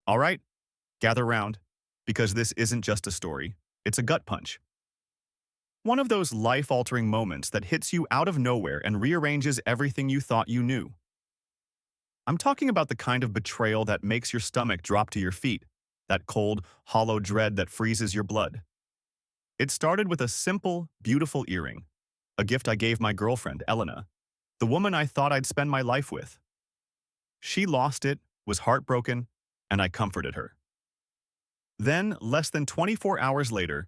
All right, gather round, because this isn't just a story, it's a gut punch. One of those life-altering moments that hits you out of nowhere and rearranges everything you thought you knew. I'm talking about the kind of betrayal that makes your stomach drop to your feet, that cold, hollow dread that freezes your blood. It started with a simple, beautiful earring, a gift I gave my girlfriend, Elena, the woman I thought I'd spend my life with. She lost it, was heartbroken, and I comforted her. Then, less than 24 hours later,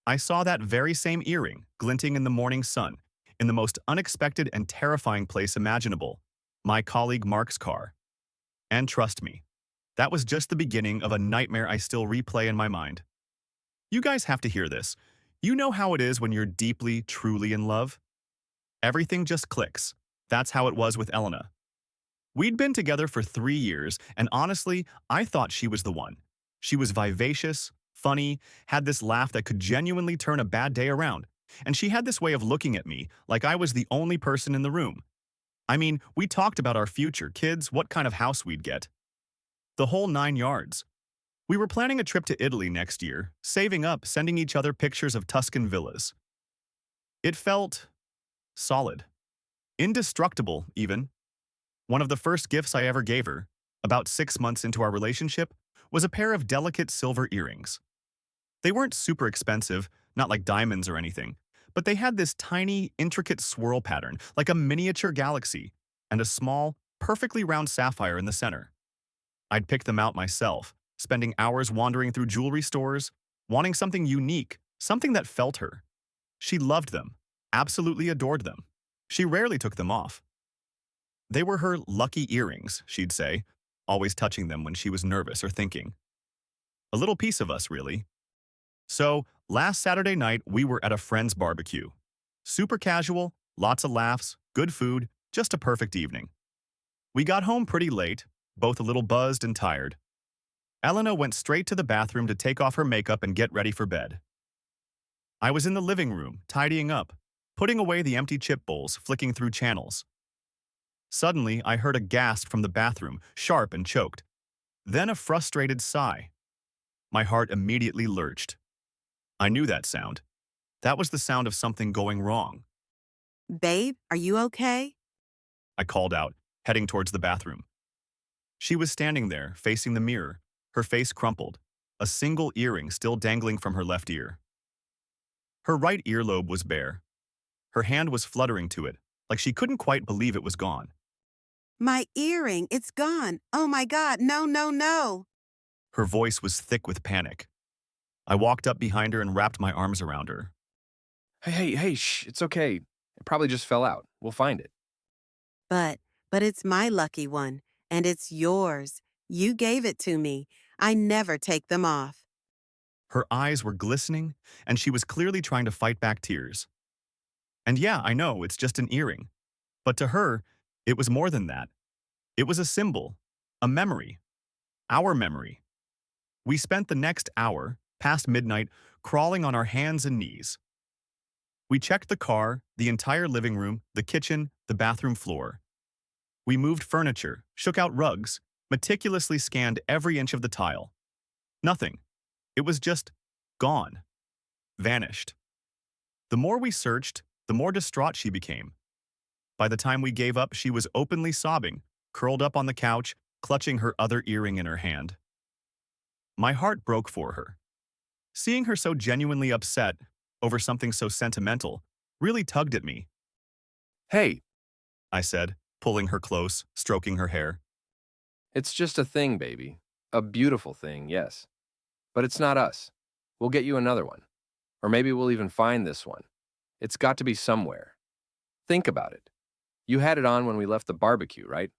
I saw that very same earring glinting in the morning sun, in the most unexpected and terrifying place imaginable, my colleague Mark's car. And trust me, that was just the beginning of a nightmare I still replay in my mind. You guys have to hear this. You know how it is when you're deeply, truly in love? Everything just clicks. That's how it was with Elena. We'd been together for 3 years, and honestly, I thought she was the one. She was vivacious, funny, had this laugh that could genuinely turn a bad day around. And she had this way of looking at me like I was the only person in the room. I mean, we talked about our future, kids, what kind of house we'd get. The whole 9 yards. We were planning a trip to Italy next year, saving up, sending each other pictures of Tuscan villas. It felt solid. Indestructible, even. One of the first gifts I ever gave her, about 6 months into our relationship, was a pair of delicate silver earrings. They weren't super expensive, not like diamonds or anything, but they had this tiny, intricate swirl pattern, like a miniature galaxy, and a small, perfectly round sapphire in the center. I'd picked them out myself, spending hours wandering through jewelry stores, wanting something unique, something that felt her. She loved them, absolutely adored them. She rarely took them off. They were her lucky earrings, she'd say, always touching them when she was nervous or thinking. A little piece of us, really. So, last Saturday night, we were at a friend's barbecue. Super casual, lots of laughs, good food, just a perfect evening. We got home pretty late, both a little buzzed and tired. Elena went straight to the bathroom to take off her makeup and get ready for bed. I was in the living room, tidying up, putting away the empty chip bowls, flicking through channels. Suddenly, I heard a gasp from the bathroom, sharp and choked. Then a frustrated sigh. My heart immediately lurched. I knew that sound. That was the sound of something going wrong. Babe, are you okay? I called out, heading towards the bathroom. She was standing there, facing the mirror, her face crumpled, a single earring still dangling from her left ear. Her right earlobe was bare. Her hand was fluttering to it, like she couldn't quite believe it was gone. My earring, it's gone. Oh my God, no, no, no. Her voice was thick with panic. I walked up behind her and wrapped my arms around her. Hey, shh, it's okay. It probably just fell out. We'll find it. But, but it's my lucky one, and it's yours. You gave it to me. I never take them off. Her eyes were glistening, and she was clearly trying to fight back tears. And yeah, I know, it's just an earring. But to her, it was more than that. It was a symbol, a memory, our memory. We spent the next hour, past midnight, crawling on our hands and knees. We checked the car, the entire living room, the kitchen, the bathroom floor. We moved furniture, shook out rugs, meticulously scanned every inch of the tile. Nothing. It was just gone. Vanished. The more we searched, the more distraught she became. By the time we gave up, she was openly sobbing, curled up on the couch, clutching her other earring in her hand. My heart broke for her. Seeing her so genuinely upset over something so sentimental really tugged at me. Hey, I said, pulling her close, stroking her hair. it's just a thing, baby. A beautiful thing, yes. But it's not us. We'll get you another one. Or maybe we'll even find this one. It's got to be somewhere. Think about it. You had it on when we left the barbecue, right?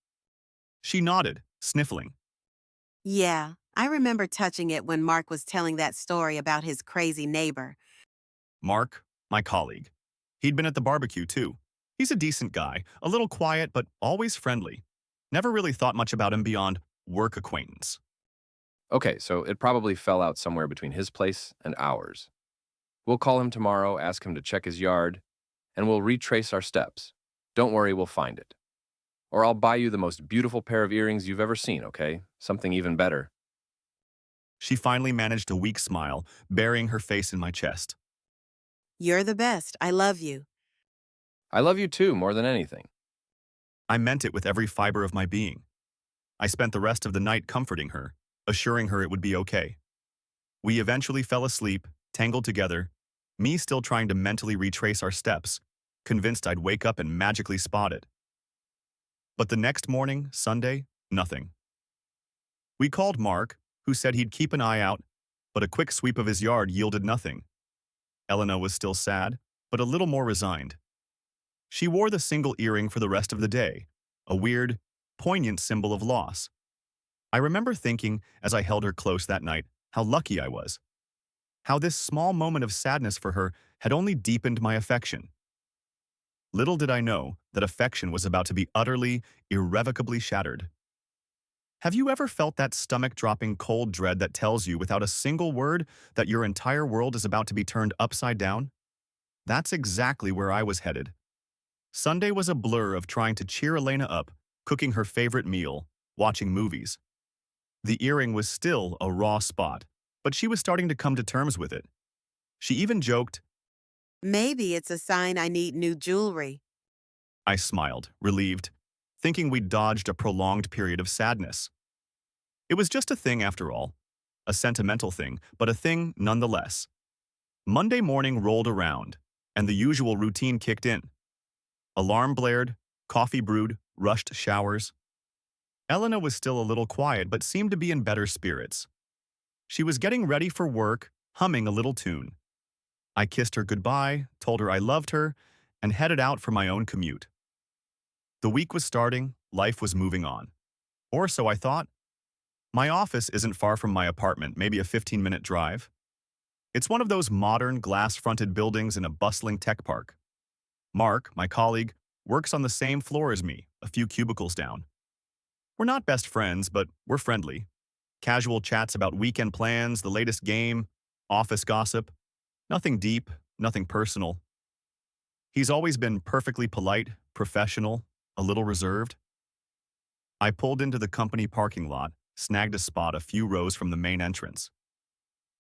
She nodded, sniffling. Yeah, I remember touching it when Mark was telling that story about his crazy neighbor. Mark, my colleague. He'd been at the barbecue, too. He's a decent guy, a little quiet, but always friendly. Never really thought much about him beyond work acquaintance. Okay, so it probably fell out somewhere between his place and ours. We'll call him tomorrow, ask him to check his yard, and we'll retrace our steps. Don't worry, we'll find it. Or I'll buy you the most beautiful pair of earrings you've ever seen, okay? Something even better. She finally managed a weak smile, burying her face in my chest. You're the best. I love you. I love you too, more than anything. I meant it with every fiber of my being. I spent the rest of the night comforting her, assuring her it would be okay. We eventually fell asleep, tangled together, me still trying to mentally retrace our steps, convinced I'd wake up and magically spot it. But the next morning, Sunday, nothing. We called Mark, who said he'd keep an eye out, but a quick sweep of his yard yielded nothing. Elena was still sad, but a little more resigned. She wore the single earring for the rest of the day, a weird, poignant symbol of loss. I remember thinking, as I held her close that night, how lucky I was. How this small moment of sadness for her had only deepened my affection. Little did I know that affection was about to be utterly, irrevocably shattered. Have you ever felt that stomach-dropping cold dread that tells you without a single word that your entire world is about to be turned upside down? That's exactly where I was headed. Sunday was a blur of trying to cheer Elena up, cooking her favorite meal, watching movies. The earring was still a raw spot, but she was starting to come to terms with it. She even joked. Maybe it's a sign I need new jewelry. I smiled, relieved, thinking we'd dodged a prolonged period of sadness. It was just a thing after all. A sentimental thing, but a thing nonetheless. Monday morning rolled around, and the usual routine kicked in. Alarm blared, coffee brewed, rushed showers. Elena was still a little quiet but seemed to be in better spirits. She was getting ready for work, humming a little tune. I kissed her goodbye, told her I loved her, and headed out for my own commute. The week was starting, life was moving on. Or so I thought. My office isn't far from my apartment, maybe a 15-minute drive. It's one of those modern, glass-fronted buildings in a bustling tech park. Mark, my colleague, works on the same floor as me, a few cubicles down. We're not best friends, but we're friendly. Casual chats about weekend plans, the latest game, office gossip. Nothing deep, nothing personal. He's always been perfectly polite, professional, a little reserved. I pulled into the company parking lot, snagged a spot a few rows from the main entrance.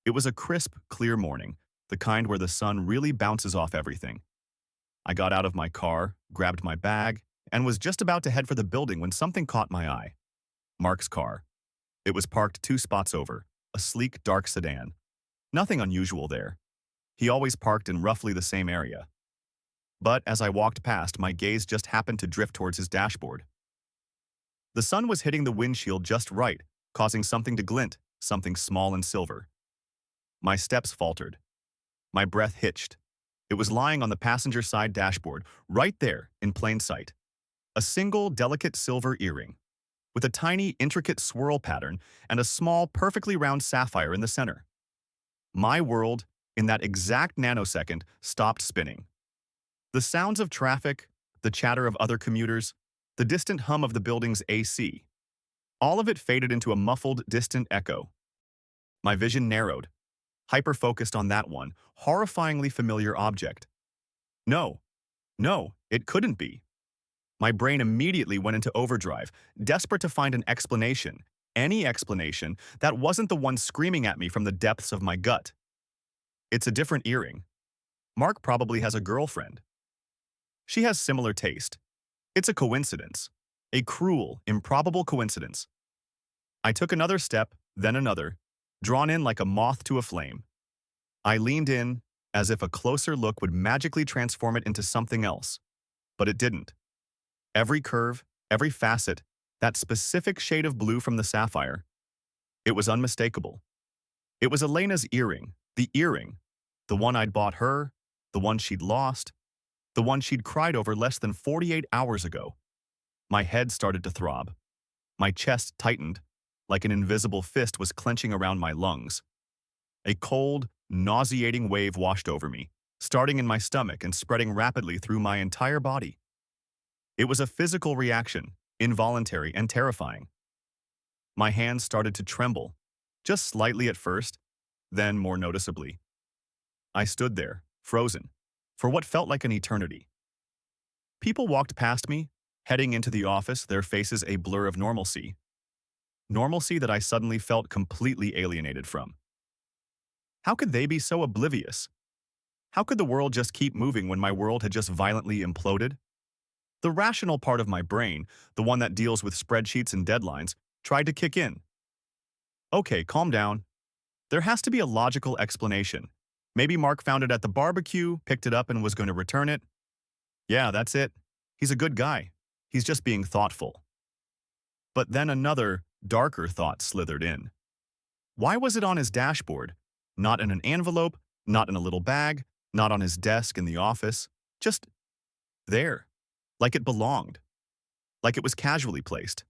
It was a crisp, clear morning, the kind where the sun really bounces off everything. I got out of my car, grabbed my bag, and was just about to head for the building when something caught my eye. Mark's car. It was parked 2 spots over, a sleek, dark sedan. Nothing unusual there. He always parked in roughly the same area. But as I walked past, my gaze just happened to drift towards his dashboard. The sun was hitting the windshield just right, causing something to glint, something small and silver. My steps faltered. My breath hitched. It was lying on the passenger side dashboard, right there, in plain sight. A single, delicate silver earring, with a tiny, intricate swirl pattern and a small, perfectly round sapphire in the center. My world, in that exact nanosecond, stopped spinning. The sounds of traffic, the chatter of other commuters, the distant hum of the building's AC, all of it faded into a muffled, distant echo. My vision narrowed, hyper-focused on that one, horrifyingly familiar object. No, it couldn't be. My brain immediately went into overdrive, desperate to find an explanation, any explanation, that wasn't the one screaming at me from the depths of my gut. It's a different earring. Mark probably has a girlfriend. She has similar taste. It's a coincidence. A cruel, improbable coincidence. I took another step, then another, drawn in like a moth to a flame. I leaned in, as if a closer look would magically transform it into something else. But it didn't. Every curve, every facet, that specific shade of blue from the sapphire. It was unmistakable. It was Elena's earring, the one I'd bought her, the one she'd lost, the one she'd cried over less than 48 hours ago. My head started to throb. My chest tightened, like an invisible fist was clenching around my lungs. A cold, nauseating wave washed over me, starting in my stomach and spreading rapidly through my entire body. It was a physical reaction, involuntary and terrifying. My hands started to tremble, just slightly at first, then more noticeably. I stood there, frozen, for what felt like an eternity. People walked past me, heading into the office, their faces a blur of normalcy. Normalcy that I suddenly felt completely alienated from. How could they be so oblivious? How could the world just keep moving when my world had just violently imploded? The rational part of my brain, the one that deals with spreadsheets and deadlines, tried to kick in. Okay, calm down. There has to be a logical explanation. Maybe Mark found it at the barbecue, picked it up, and was going to return it. Yeah, that's it. He's a good guy. He's just being thoughtful. But then another, darker thought slithered in. Why was it on his dashboard? Not in an envelope, not in a little bag, not on his desk in the office. Just there. Like it belonged. Like it was casually placed.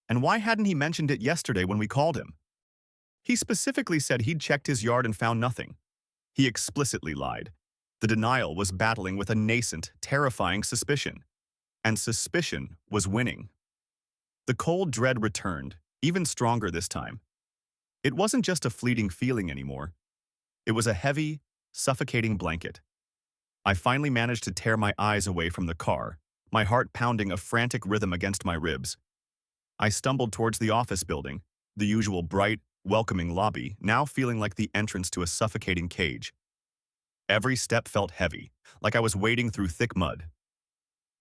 And why hadn't he mentioned it yesterday when we called him? He specifically said he'd checked his yard and found nothing. He explicitly lied. The denial was battling with a nascent, terrifying suspicion. And suspicion was winning. The cold dread returned, even stronger this time. It wasn't just a fleeting feeling anymore. It was a heavy, suffocating blanket. I finally managed to tear my eyes away from the car, my heart pounding a frantic rhythm against my ribs. I stumbled towards the office building, the usual bright, welcoming lobby, now feeling like the entrance to a suffocating cage. Every step felt heavy, like I was wading through thick mud.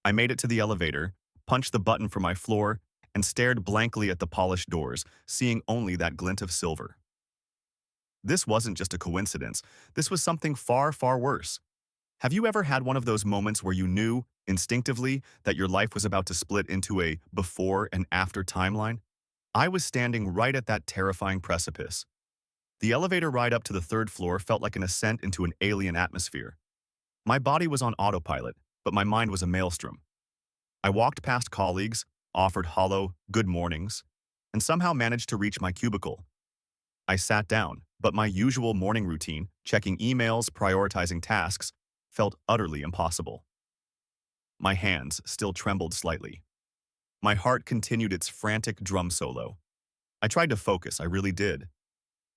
I made it to the elevator, punched the button for my floor, and stared blankly at the polished doors, seeing only that glint of silver. This wasn't just a coincidence. This was something far, far worse. Have you ever had one of those moments where you knew, instinctively, that your life was about to split into a before and after timeline? I was standing right at that terrifying precipice. The elevator ride up to the third floor felt like an ascent into an alien atmosphere. My body was on autopilot, but my mind was a maelstrom. I walked past colleagues, offered hollow good mornings, and somehow managed to reach my cubicle. I sat down, but my usual morning routine, checking emails, prioritizing tasks, felt utterly impossible. My hands still trembled slightly. My heart continued its frantic drum solo. I tried to focus, I really did.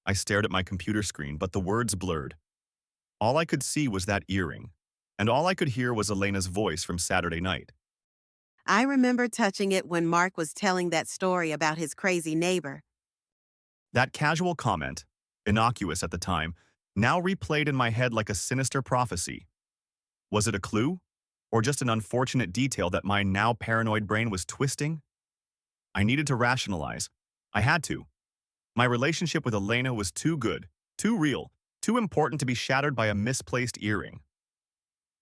I stared at my computer screen, but the words blurred. All I could see was that earring, and all I could hear was Elena's voice from Saturday night. I remember touching it when Mark was telling that story about his crazy neighbor. That casual comment, innocuous at the time, now replayed in my head like a sinister prophecy. Was it a clue? Or just an unfortunate detail that my now paranoid brain was twisting? I needed to rationalize. I had to. My relationship with Elena was too good, too real, too important to be shattered by a misplaced earring.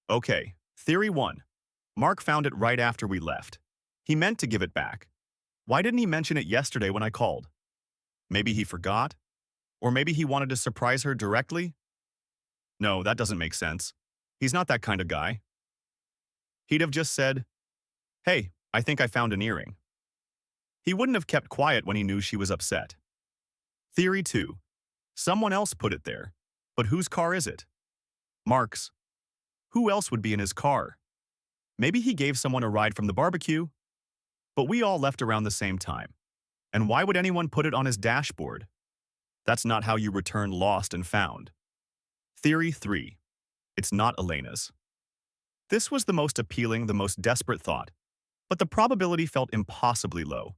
Okay, theory 1. Mark found it right after we left. He meant to give it back. Why didn't he mention it yesterday when I called? Maybe he forgot? Or maybe he wanted to surprise her directly? No, that doesn't make sense. He's not that kind of guy. He'd have just said, "Hey, I think I found an earring." He wouldn't have kept quiet when he knew she was upset. Theory 2. Someone else put it there. But whose car is it? Mark's. Who else would be in his car? Maybe he gave someone a ride from the barbecue? But we all left around the same time. And why would anyone put it on his dashboard? That's not how you return lost and found. Theory 3. It's not Elena's. This was the most appealing, the most desperate thought, but the probability felt impossibly low.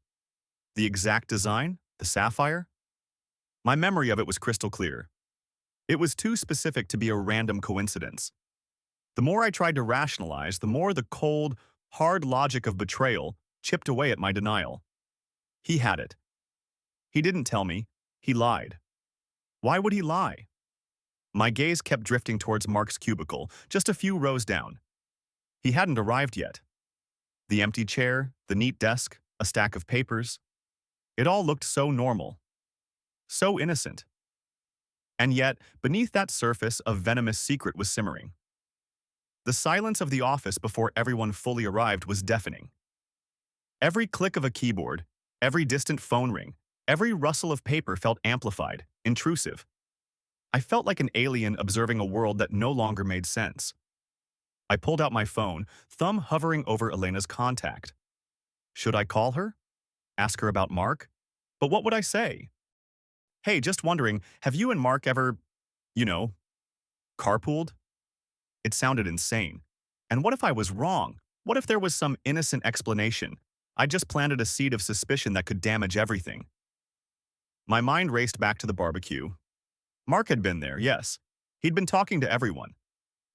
The exact design? The sapphire? My memory of it was crystal clear. It was too specific to be a random coincidence. The more I tried to rationalize, the more the cold, hard logic of betrayal chipped away at my denial. He had it. He didn't tell me. He lied. Why would he lie? My gaze kept drifting towards Mark's cubicle, just a few rows down. He hadn't arrived yet. The empty chair, the neat desk, a stack of papers. It all looked so normal. So innocent. And yet, beneath that surface, a venomous secret was simmering. The silence of the office before everyone fully arrived was deafening. Every click of a keyboard, every distant phone ring, every rustle of paper felt amplified, intrusive. I felt like an alien observing a world that no longer made sense. I pulled out my phone, thumb hovering over Elena's contact. Should I call her? Ask her about Mark? But what would I say? Hey, just wondering, have you and Mark ever, carpooled? It sounded insane. And what if I was wrong? What if there was some innocent explanation? I just planted a seed of suspicion that could damage everything. My mind raced back to the barbecue. Mark had been there, yes. He'd been talking to everyone.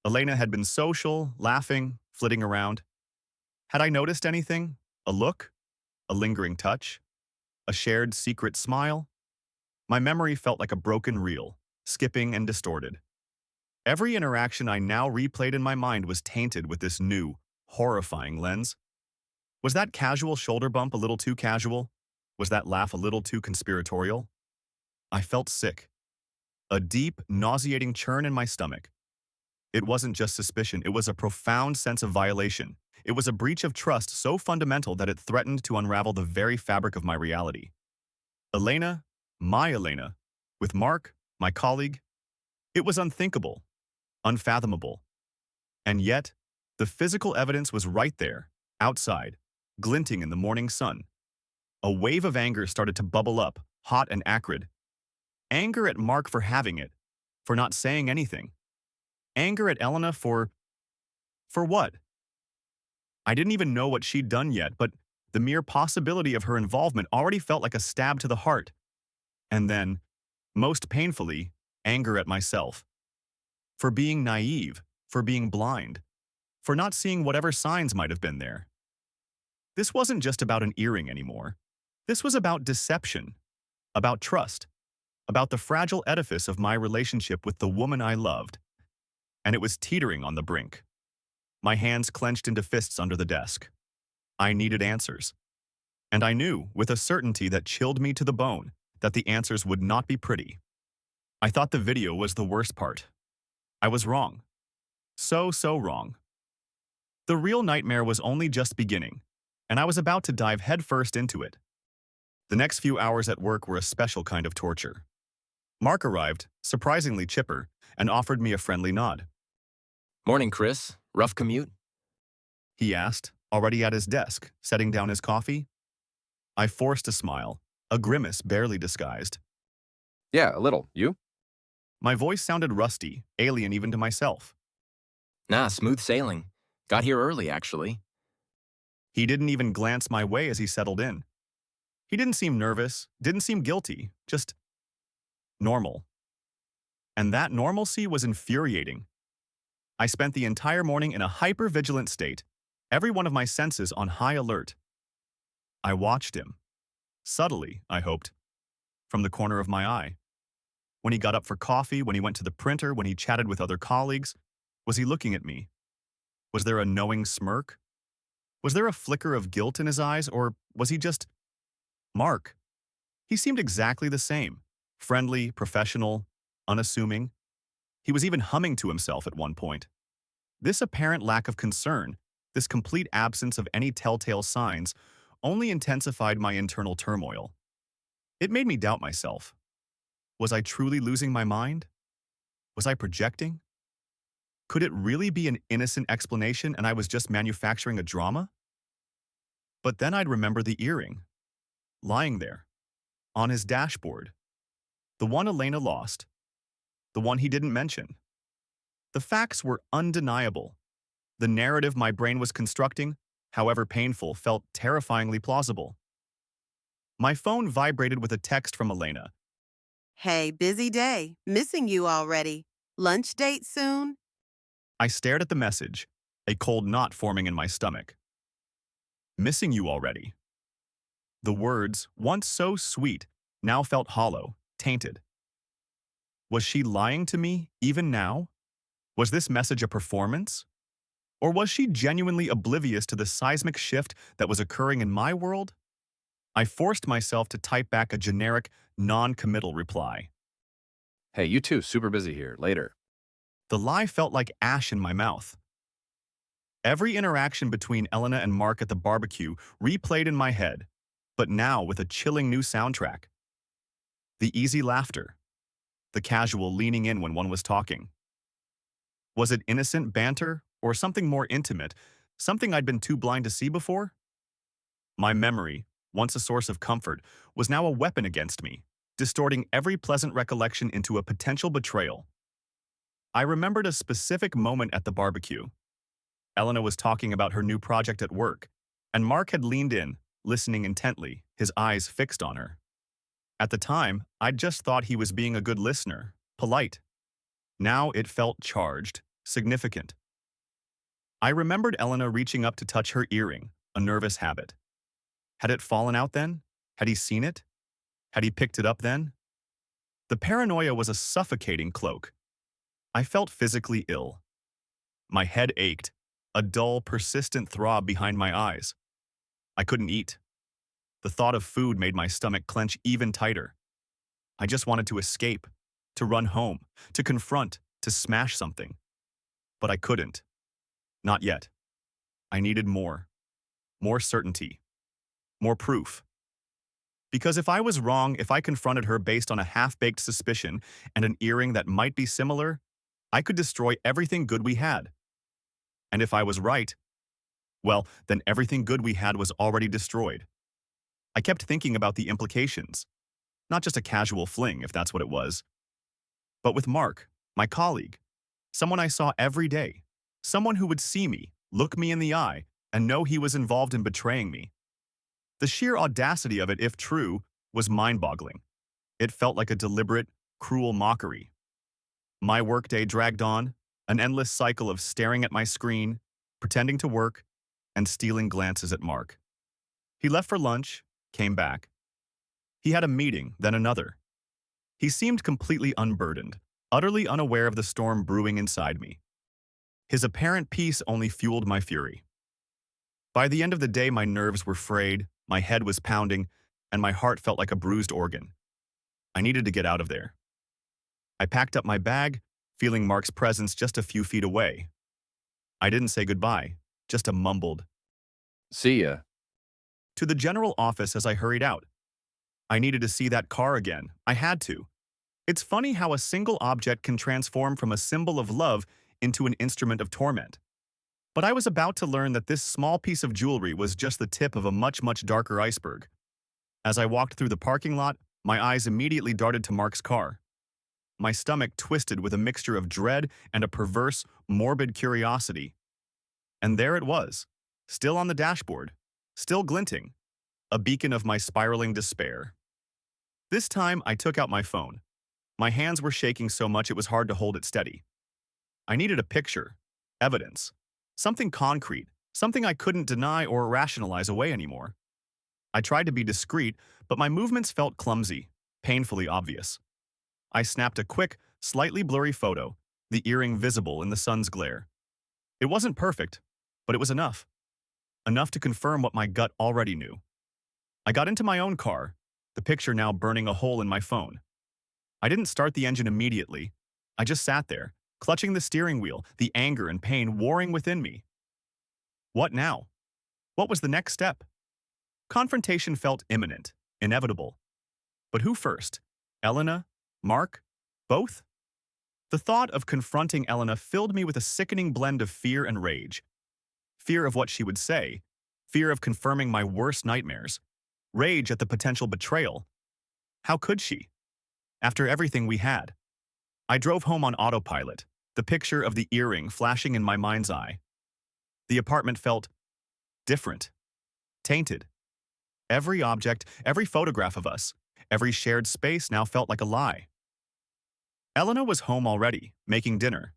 Elena had been social, laughing, flitting around. Had I noticed anything? A look? A lingering touch? A shared secret smile? My memory felt like a broken reel, skipping and distorted. Every interaction I now replayed in my mind was tainted with this new, horrifying lens. Was that casual shoulder bump a little too casual? Was that laugh a little too conspiratorial? I felt sick. A deep, nauseating churn in my stomach. It wasn't just suspicion, it was a profound sense of violation. It was a breach of trust so fundamental that it threatened to unravel the very fabric of my reality. Elena, my Elena, with Mark, my colleague, it was unthinkable, unfathomable. And yet, the physical evidence was right there, outside, glinting in the morning sun. A wave of anger started to bubble up, hot and acrid. Anger at Mark for having it, for not saying anything. Anger at Elena for what? I didn't even know what she'd done yet, but the mere possibility of her involvement already felt like a stab to the heart. And then, most painfully, anger at myself. For being naive, for being blind, for not seeing whatever signs might have been there. This wasn't just about an earring anymore. This was about deception, about trust, about the fragile edifice of my relationship with the woman I loved. And it was teetering on the brink. My hands clenched into fists under the desk. I needed answers. And I knew, with a certainty that chilled me to the bone, that the answers would not be pretty. I thought the video was the worst part. I was wrong. So wrong. The real nightmare was only just beginning, and I was about to dive headfirst into it. The next few hours at work were a special kind of torture. Mark arrived, surprisingly chipper, and offered me a friendly nod. Morning, Chris. Rough commute? He asked, already at his desk, setting down his coffee. I forced a smile, a grimace barely disguised. Yeah, a little. You? My voice sounded rusty, alien even to myself. Nah, smooth sailing. Got here early, actually. He didn't even glance my way as he settled in. He didn't seem nervous, didn't seem guilty, just normal. And that normalcy was infuriating. I spent the entire morning in a hyper-vigilant state, every one of my senses on high alert. I watched him. Subtly, I hoped. From the corner of my eye. When he got up for coffee, when he went to the printer, when he chatted with other colleagues, was he looking at me? Was there a knowing smirk? Was there a flicker of guilt in his eyes, or was he just Mark? He seemed exactly the same. Friendly, professional, unassuming. He was even humming to himself at one point. This apparent lack of concern, this complete absence of any telltale signs, only intensified my internal turmoil. It made me doubt myself. Was I truly losing my mind? Was I projecting? Could it really be an innocent explanation and I was just manufacturing a drama? But then I'd remember the earring, lying there, on his dashboard. The one Elena lost, the one he didn't mention. The facts were undeniable. The narrative my brain was constructing, however painful, felt terrifyingly plausible. My phone vibrated with a text from Elena. Hey, busy day. Missing you already. Lunch date soon? I stared at the message, a cold knot forming in my stomach. Missing you already. The words, once so sweet, now felt hollow, tainted. Was she lying to me, even now? Was this message a performance? Or was she genuinely oblivious to the seismic shift that was occurring in my world? I forced myself to type back a generic, non-committal reply. Hey, you too. Super busy here. Later. The lie felt like ash in my mouth. Every interaction between Elena and Mark at the barbecue replayed in my head, but now with a chilling new soundtrack. The easy laughter. The casual leaning in when one was talking. Was it innocent banter or something more intimate, something I'd been too blind to see before? My memory, once a source of comfort, was now a weapon against me, distorting every pleasant recollection into a potential betrayal. I remembered a specific moment at the barbecue. Elena was talking about her new project at work, and Mark had leaned in, listening intently, his eyes fixed on her. At the time, I just thought he was being a good listener, polite. Now it felt charged, significant. I remembered Elena reaching up to touch her earring, a nervous habit. Had it fallen out then? Had he seen it? Had he picked it up then? The paranoia was a suffocating cloak. I felt physically ill. My head ached, a dull, persistent throb behind my eyes. I couldn't eat. The thought of food made my stomach clench even tighter. I just wanted to escape, to run home, to confront, to smash something. But I couldn't. Not yet. I needed more. More certainty. More proof. Because if I was wrong, if I confronted her based on a half-baked suspicion and an earring that might be similar, I could destroy everything good we had. And if I was right, well, then everything good we had was already destroyed. I kept thinking about the implications. Not just a casual fling, if that's what it was. But with Mark, my colleague, someone I saw every day, someone who would see me, look me in the eye, and know he was involved in betraying me. The sheer audacity of it, if true, was mind-boggling. It felt like a deliberate, cruel mockery. My workday dragged on, an endless cycle of staring at my screen, pretending to work, and stealing glances at Mark. He left for lunch, came back. He had a meeting, then another. He seemed completely unburdened, utterly unaware of the storm brewing inside me. His apparent peace only fueled my fury. By the end of the day, my nerves were frayed, my head was pounding, and my heart felt like a bruised organ. I needed to get out of there. I packed up my bag, feeling Mark's presence just a few feet away. I didn't say goodbye, just a mumbled See ya. to the general office as I hurried out. I needed to see that car again. I had to. It's funny how a single object can transform from a symbol of love into an instrument of torment. But I was about to learn that this small piece of jewelry was just the tip of a much, much darker iceberg. As I walked through the parking lot, my eyes immediately darted to Mark's car. My stomach twisted with a mixture of dread and a perverse, morbid curiosity. And there it was, still on the dashboard, still glinting, a beacon of my spiraling despair. This time, I took out my phone. My hands were shaking so much it was hard to hold it steady. I needed a picture, evidence, something concrete, something I couldn't deny or rationalize away anymore. I tried to be discreet, but my movements felt clumsy, painfully obvious. I snapped a quick, slightly blurry photo, the earring visible in the sun's glare. It wasn't perfect, but it was enough. Enough to confirm what my gut already knew. I got into my own car, the picture now burning a hole in my phone. I didn't start the engine immediately. I just sat there, clutching the steering wheel, the anger and pain warring within me. What now? What was the next step? Confrontation felt imminent, inevitable. But who first? Elena? Mark? Both? The thought of confronting Elena filled me with a sickening blend of fear and rage. Fear of what she would say, fear of confirming my worst nightmares, rage at the potential betrayal. How could she? After everything we had. I drove home on autopilot, the picture of the earring flashing in my mind's eye. The apartment felt different, tainted. Every object, every photograph of us, every shared space now felt like a lie. Elena was home already, making dinner.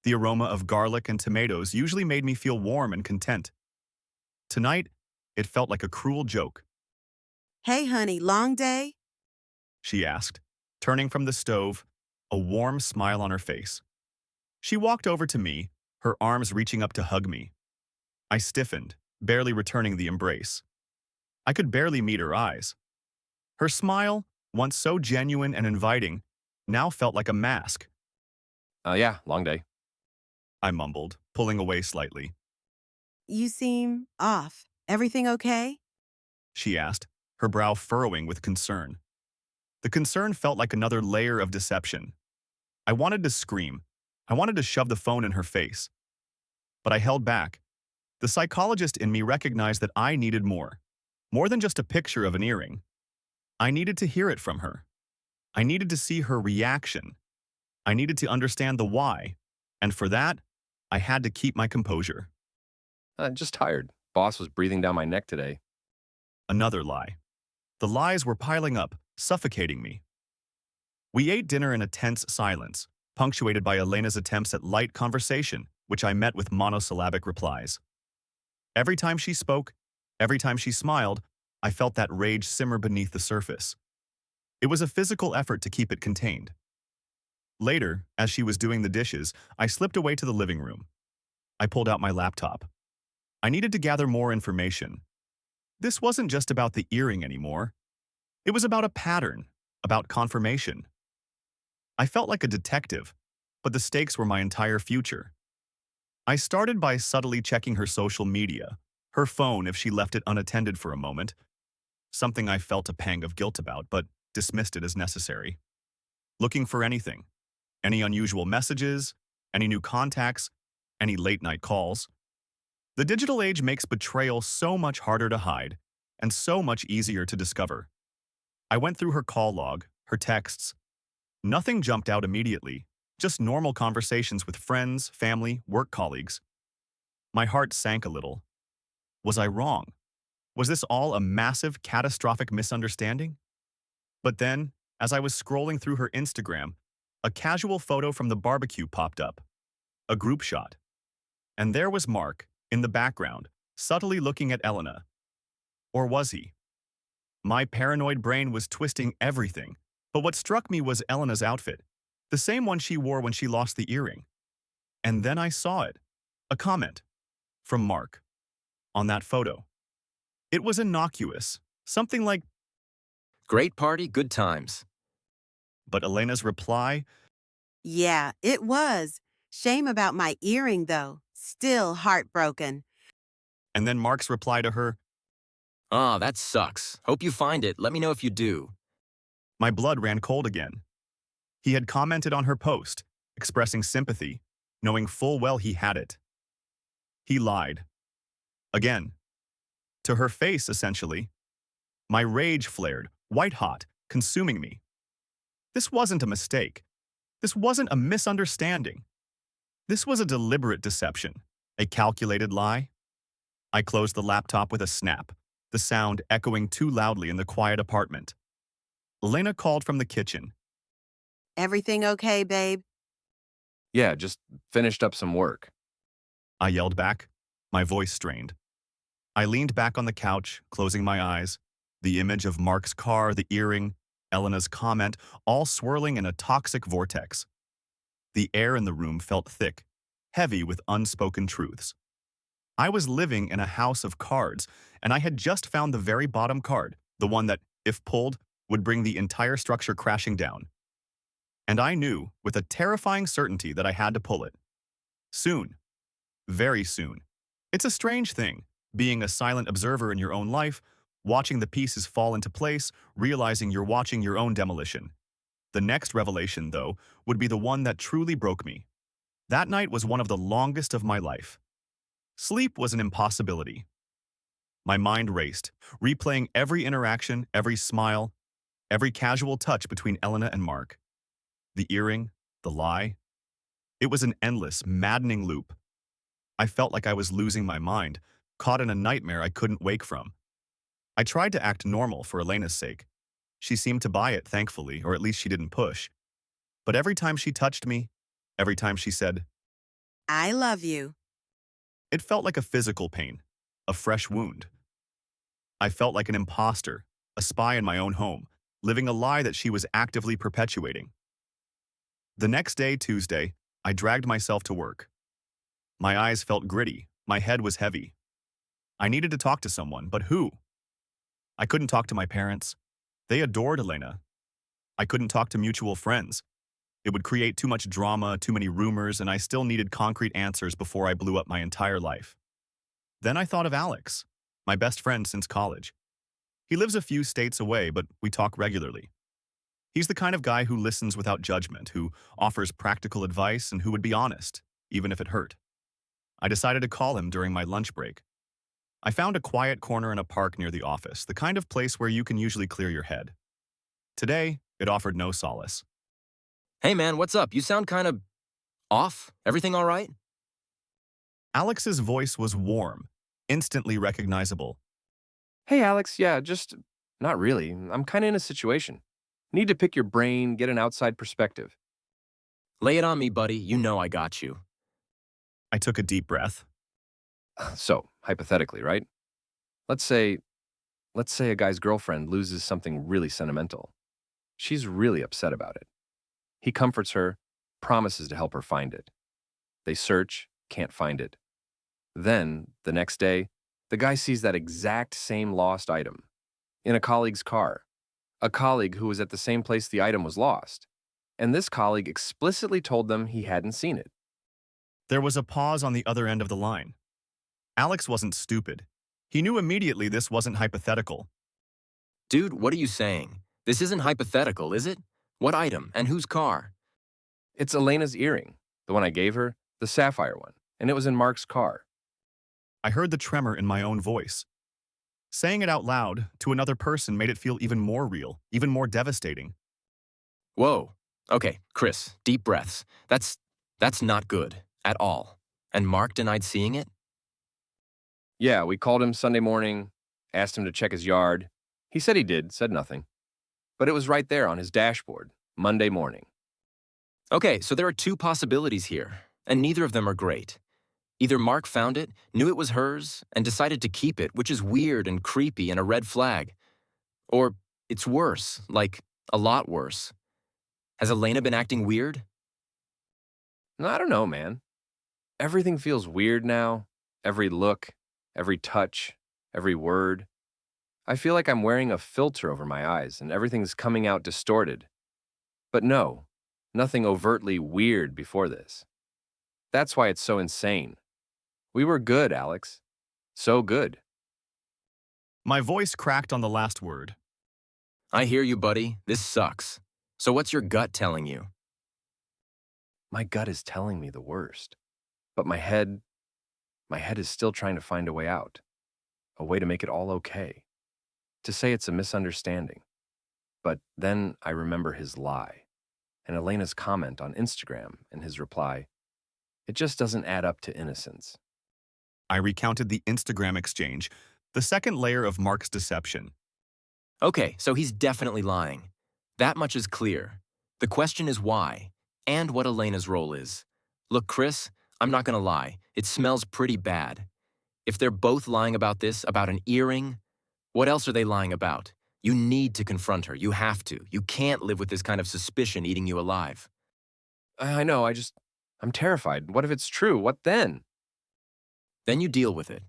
The aroma of garlic and tomatoes usually made me feel warm and content. Tonight, it felt like a cruel joke. Hey, honey, long day? She asked, turning from the stove, a warm smile on her face. She walked over to me, her arms reaching up to hug me. I stiffened, barely returning the embrace. I could barely meet her eyes. Her smile, once so genuine and inviting, now felt like a mask. Yeah, long day. I mumbled, pulling away slightly. You seem off. Everything okay? She asked, her brow furrowing with concern. The concern felt like another layer of deception. I wanted to scream. I wanted to shove the phone in her face. But I held back. The psychologist in me recognized that I needed more. More than just a picture of an earring. I needed to hear it from her. I needed to see her reaction. I needed to understand the why. And for that, I had to keep my composure. Just tired. Boss was breathing down my neck today. Another lie. The lies were piling up, suffocating me. We ate dinner in a tense silence, punctuated by Elena's attempts at light conversation, which I met with monosyllabic replies. Every time she spoke, every time she smiled, I felt that rage simmer beneath the surface. It was a physical effort to keep it contained. Later, as she was doing the dishes, I slipped away to the living room. I pulled out my laptop. I needed to gather more information. This wasn't just about the earring anymore. It was about a pattern, about confirmation. I felt like a detective, but the stakes were my entire future. I started by subtly checking her social media, her phone if she left it unattended for a moment, something I felt a pang of guilt about, but dismissed it as necessary. Looking for anything, any unusual messages, any new contacts, any late-night calls. The digital age makes betrayal so much harder to hide and so much easier to discover. I went through her call log, her texts. Nothing jumped out immediately, just normal conversations with friends, family, work colleagues. My heart sank a little. Was I wrong? Was this all a massive, catastrophic misunderstanding? But then, as I was scrolling through her Instagram, a casual photo from the barbecue popped up. A group shot. And there was Mark, in the background, subtly looking at Elena. Or was he? My paranoid brain was twisting everything, but what struck me was Elena's outfit, the same one she wore when she lost the earring. And then I saw it. A comment. From Mark. On that photo. It was innocuous. Something like, Great party, good times. but Elena's reply, Yeah, it was. Shame about my earring, though. Still heartbroken. and then Mark's reply to her, Ah, that sucks. Hope you find it. Let me know if you do. my blood ran cold again. He had commented on her post, expressing sympathy, knowing full well he had it. He lied. Again. To her face, essentially. My rage flared, white-hot, consuming me. This wasn't a mistake. This wasn't a misunderstanding. This was a deliberate deception, a calculated lie. I closed the laptop with a snap, the sound echoing too loudly in the quiet apartment. Elena called from the kitchen. Everything okay, babe? Yeah, just finished up some work. I yelled back, my voice strained. I leaned back on the couch, closing my eyes, the image of Mark's car, the earring, Elena's comment, all swirling in a toxic vortex. The air in the room felt thick, heavy with unspoken truths. I was living in a house of cards, and I had just found the very bottom card, the one that, if pulled, would bring the entire structure crashing down. And I knew, with a terrifying certainty, that I had to pull it. Soon. Very soon. It's a strange thing, being a silent observer in your own life, watching the pieces fall into place, realizing you're watching your own demolition. The next revelation, though, would be the one that truly broke me. That night was one of the longest of my life. Sleep was an impossibility. My mind raced, replaying every interaction, every smile, every casual touch between Elena and Mark. The earring, the lie. It was an endless, maddening loop. I felt like I was losing my mind, caught in a nightmare I couldn't wake from. I tried to act normal for Elena's sake. She seemed to buy it, thankfully, or at least she didn't push. But every time she touched me, every time she said, I love you. it felt like a physical pain, a fresh wound. I felt like an imposter, a spy in my own home, living a lie that she was actively perpetuating. The next day, Tuesday, I dragged myself to work. My eyes felt gritty, my head was heavy. I needed to talk to someone, but who? I couldn't talk to my parents. They adored Elena. I couldn't talk to mutual friends. It would create too much drama, too many rumors, and I still needed concrete answers before I blew up my entire life. Then I thought of Alex, my best friend since college. He lives a few states away, but we talk regularly. He's the kind of guy who listens without judgment, who offers practical advice, and who would be honest, even if it hurt. I decided to call him during my lunch break. I found a quiet corner in a park near the office, the kind of place where you can usually clear your head. Today, it offered no solace. Hey man, what's up? You sound kind of off. Everything all right? Alex's voice was warm, instantly recognizable. Hey, Alex, yeah, just not really. I'm kind of in a situation. Need to pick your brain, get an outside perspective. Lay it on me, buddy. You know I got you. I took a deep breath. So, hypothetically, right? Let's say, let's say a guy's girlfriend loses something really sentimental. She's really upset about it. He comforts her, promises to help her find it. They search, can't find it. Then, the next day, the guy sees that exact same lost item in a colleague's car, a colleague who was at the same place the item was lost. And this colleague explicitly told them he hadn't seen it. There was a pause on the other end of the line. Alex wasn't stupid. He knew immediately this wasn't hypothetical. Dude, what are you saying? This isn't hypothetical, is it? What item and whose car? It's Elena's earring, the one I gave her, the sapphire one, and it was in Mark's car. I heard the tremor in my own voice. Saying it out loud to another person made it feel even more real, even more devastating. Whoa. Okay, Chris, deep breaths. That's not good at all. And Mark denied seeing it? Yeah, we called him Sunday morning, asked him to check his yard. He said he did, said nothing. But it was right there on his dashboard, Monday morning. Okay, so there are two possibilities here, and neither of them are great. Either Mark found it, knew it was hers, and decided to keep it, which is weird and creepy and a red flag. Or it's worse, like a lot worse. Has Elena been acting weird? No, I don't know, man. Everything feels weird now. Every look, every touch, every word. I feel like I'm wearing a filter over my eyes and everything's coming out distorted. But no, nothing overtly weird before this. That's why it's so insane. We were good, Alex. So good. My voice cracked on the last word. I hear you, buddy. This sucks. So what's your gut telling you? My gut is telling me the worst. But my head is still trying to find a way out. A way to make it all okay. To say it's a misunderstanding. But then I remember his lie. And Elena's comment on Instagram and his reply. It just doesn't add up to innocence. I recounted the Instagram exchange, the second layer of Mark's deception. Okay, so he's definitely lying. That much is clear. The question is why, and what Elena's role is. Look, Chris, I'm not gonna lie. It smells pretty bad. If they're both lying about this, about an earring, what else are they lying about? You need to confront her. You have to. You can't live with this kind of suspicion eating you alive. I know, I'm terrified. What if it's true? What then? Then you deal with it.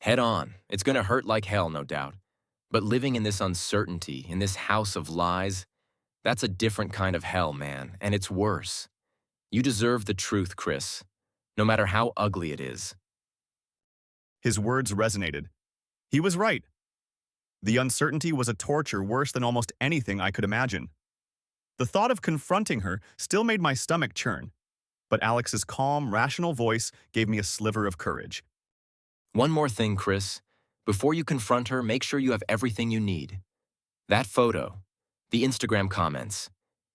Head on. It's gonna hurt like hell, no doubt. But living in this uncertainty, in this house of lies, that's a different kind of hell, man, and it's worse. You deserve the truth, Chris, no matter how ugly it is. His words resonated. He was right. The uncertainty was a torture worse than almost anything I could imagine. The thought of confronting her still made my stomach churn, but Alex's calm, rational voice gave me a sliver of courage. One more thing, Chris. Before you confront her, make sure you have everything you need. That photo, the Instagram comments,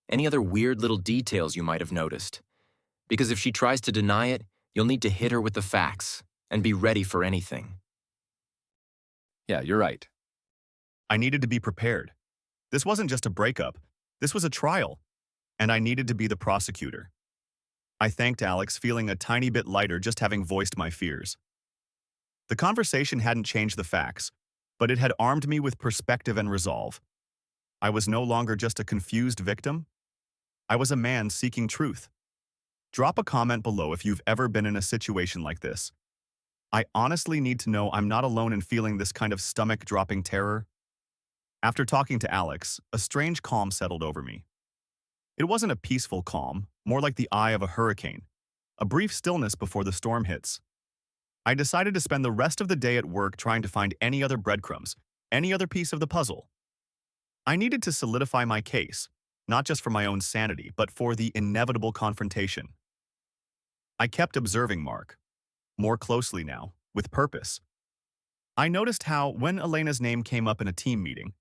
any other weird little details you might have noticed. Because if she tries to deny it, you'll need to hit her with the facts and be ready for anything. Yeah, you're right. I needed to be prepared. This wasn't just a breakup. This was a trial, and I needed to be the prosecutor. I thanked Alex, feeling a tiny bit lighter just having voiced my fears. The conversation hadn't changed the facts, but it had armed me with perspective and resolve. I was no longer just a confused victim. I was a man seeking truth. Drop a comment below if you've ever been in a situation like this. I honestly need to know I'm not alone in feeling this kind of stomach-dropping terror. After talking to Alex, a strange calm settled over me. It wasn't a peaceful calm, more like the eye of a hurricane, a brief stillness before the storm hits. I decided to spend the rest of the day at work trying to find any other breadcrumbs, any other piece of the puzzle. I needed to solidify my case, not just for my own sanity, but for the inevitable confrontation. I kept observing Mark, more closely now, with purpose. I noticed how, when Elena's name came up in a team meeting,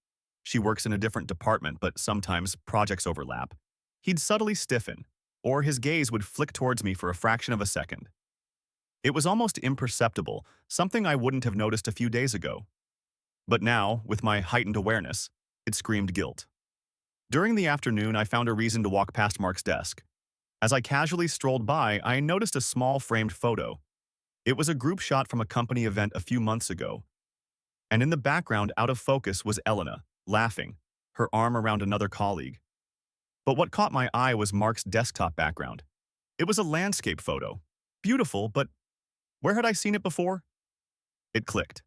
she works in a different department, but sometimes projects overlap, he'd subtly stiffen, or his gaze would flick towards me for a fraction of a second. It was almost imperceptible, something I wouldn't have noticed a few days ago. But now, with my heightened awareness, it screamed guilt. During the afternoon, I found a reason to walk past Mark's desk. As I casually strolled by, I noticed a small framed photo. It was a group shot from a company event a few months ago, and in the background, out of focus, was Elena, laughing, her arm around another colleague. But what caught my eye was Mark's desktop background. It was a landscape photo. Beautiful, but where had I seen it before? It clicked.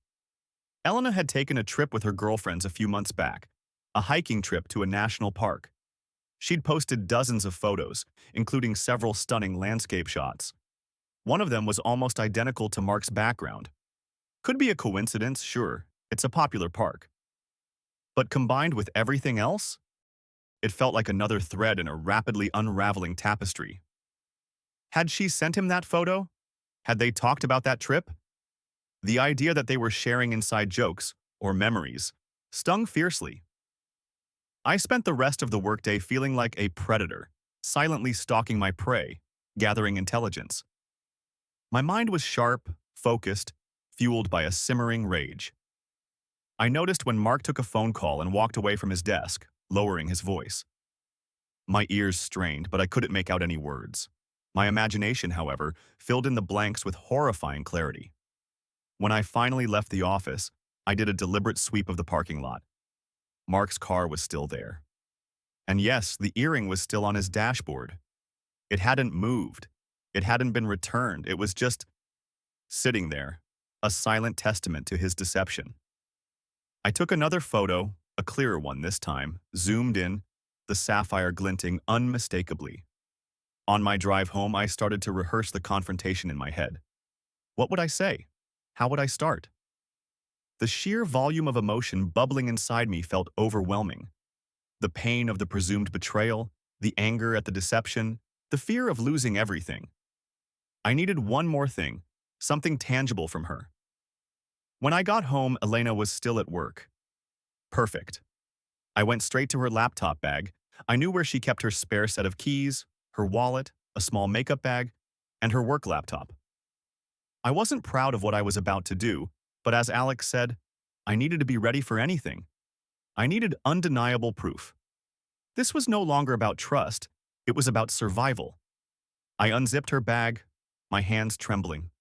Elena had taken a trip with her girlfriends a few months back, a hiking trip to a national park. She'd posted dozens of photos, including several stunning landscape shots. One of them was almost identical to Mark's background. Could be a coincidence, sure, it's a popular park. But combined with everything else, it felt like another thread in a rapidly unraveling tapestry. Had she sent him that photo? Had they talked about that trip? The idea that they were sharing inside jokes, or memories, stung fiercely. I spent the rest of the workday feeling like a predator, silently stalking my prey, gathering intelligence. My mind was sharp, focused, fueled by a simmering rage. I noticed when Mark took a phone call and walked away from his desk, lowering his voice. My ears strained, but I couldn't make out any words. My imagination, however, filled in the blanks with horrifying clarity. When I finally left the office, I did a deliberate sweep of the parking lot. Mark's car was still there. And yes, the earring was still on his dashboard. It hadn't moved. It hadn't been returned. It was just sitting there, a silent testament to his deception. I took another photo, a clearer one this time, zoomed in, the sapphire glinting unmistakably. On my drive home, I started to rehearse the confrontation in my head. What would I say? How would I start? The sheer volume of emotion bubbling inside me felt overwhelming. The pain of the presumed betrayal, the anger at the deception, the fear of losing everything. I needed one more thing, something tangible from her. When I got home, Elena was still at work. Perfect. I went straight to her laptop bag. I knew where she kept her spare set of keys, her wallet, a small makeup bag, and her work laptop. I wasn't proud of what I was about to do, but as Alex said, I needed to be ready for anything. I needed undeniable proof. This was no longer about trust, it was about survival. I unzipped her bag, my hands trembling.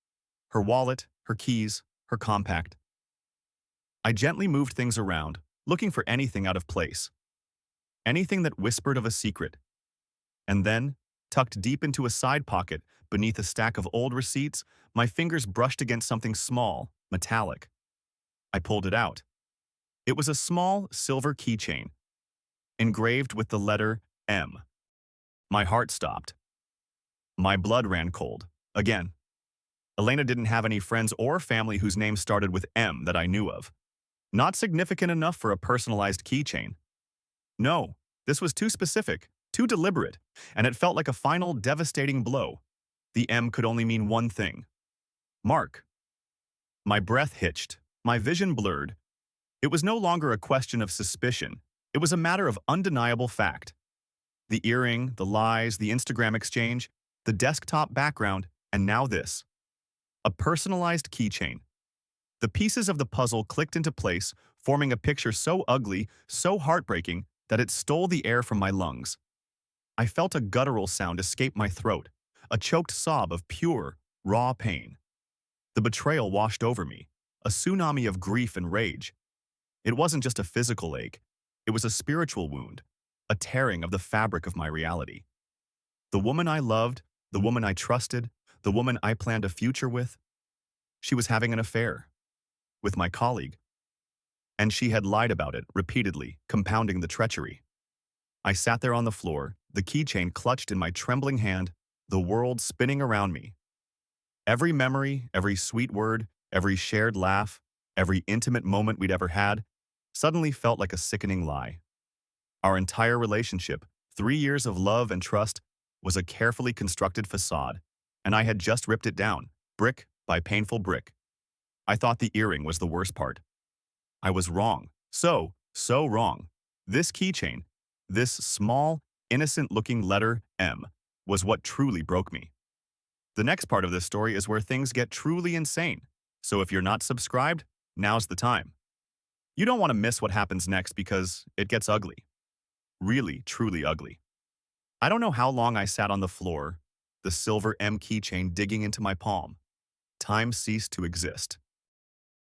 Her wallet, her keys, her compact. I gently moved things around, looking for anything out of place. Anything that whispered of a secret. And then, tucked deep into a side pocket beneath a stack of old receipts, my fingers brushed against something small, metallic. I pulled it out. It was a small, silver keychain, engraved with the letter M. My heart stopped. My blood ran cold. Again. Elena didn't have any friends or family whose name started with M that I knew of. Not significant enough for a personalized keychain. No, this was too specific, too deliberate, and it felt like a final devastating blow. The M could only mean one thing. Mark. My breath hitched, my vision blurred. It was no longer a question of suspicion. It was a matter of undeniable fact. The earring, the lies, the Instagram exchange, the desktop background, and now this. A personalized keychain. The pieces of the puzzle clicked into place, forming a picture so ugly, so heartbreaking, that it stole the air from my lungs. I felt a guttural sound escape my throat, a choked sob of pure, raw pain. The betrayal washed over me, a tsunami of grief and rage. It wasn't just a physical ache, it was a spiritual wound, a tearing of the fabric of my reality. The woman I loved, the woman I trusted, the woman I planned a future with, she was having an affair with my colleague. And she had lied about it repeatedly, compounding the treachery. I sat there on the floor, the keychain clutched in my trembling hand, the world spinning around me. Every memory, every sweet word, every shared laugh, every intimate moment we'd ever had, suddenly felt like a sickening lie. Our entire relationship, 3 years of love and trust, was a carefully constructed facade, and I had just ripped it down, brick by painful brick. I thought the earring was the worst part. I was wrong. So wrong. This keychain, this small, innocent-looking letter M, was what truly broke me. The next part of this story is where things get truly insane. So if you're not subscribed, now's the time. You don't want to miss what happens next because it gets ugly. Really, truly ugly. I don't know how long I sat on the floor, the silver M keychain digging into my palm. Time ceased to exist.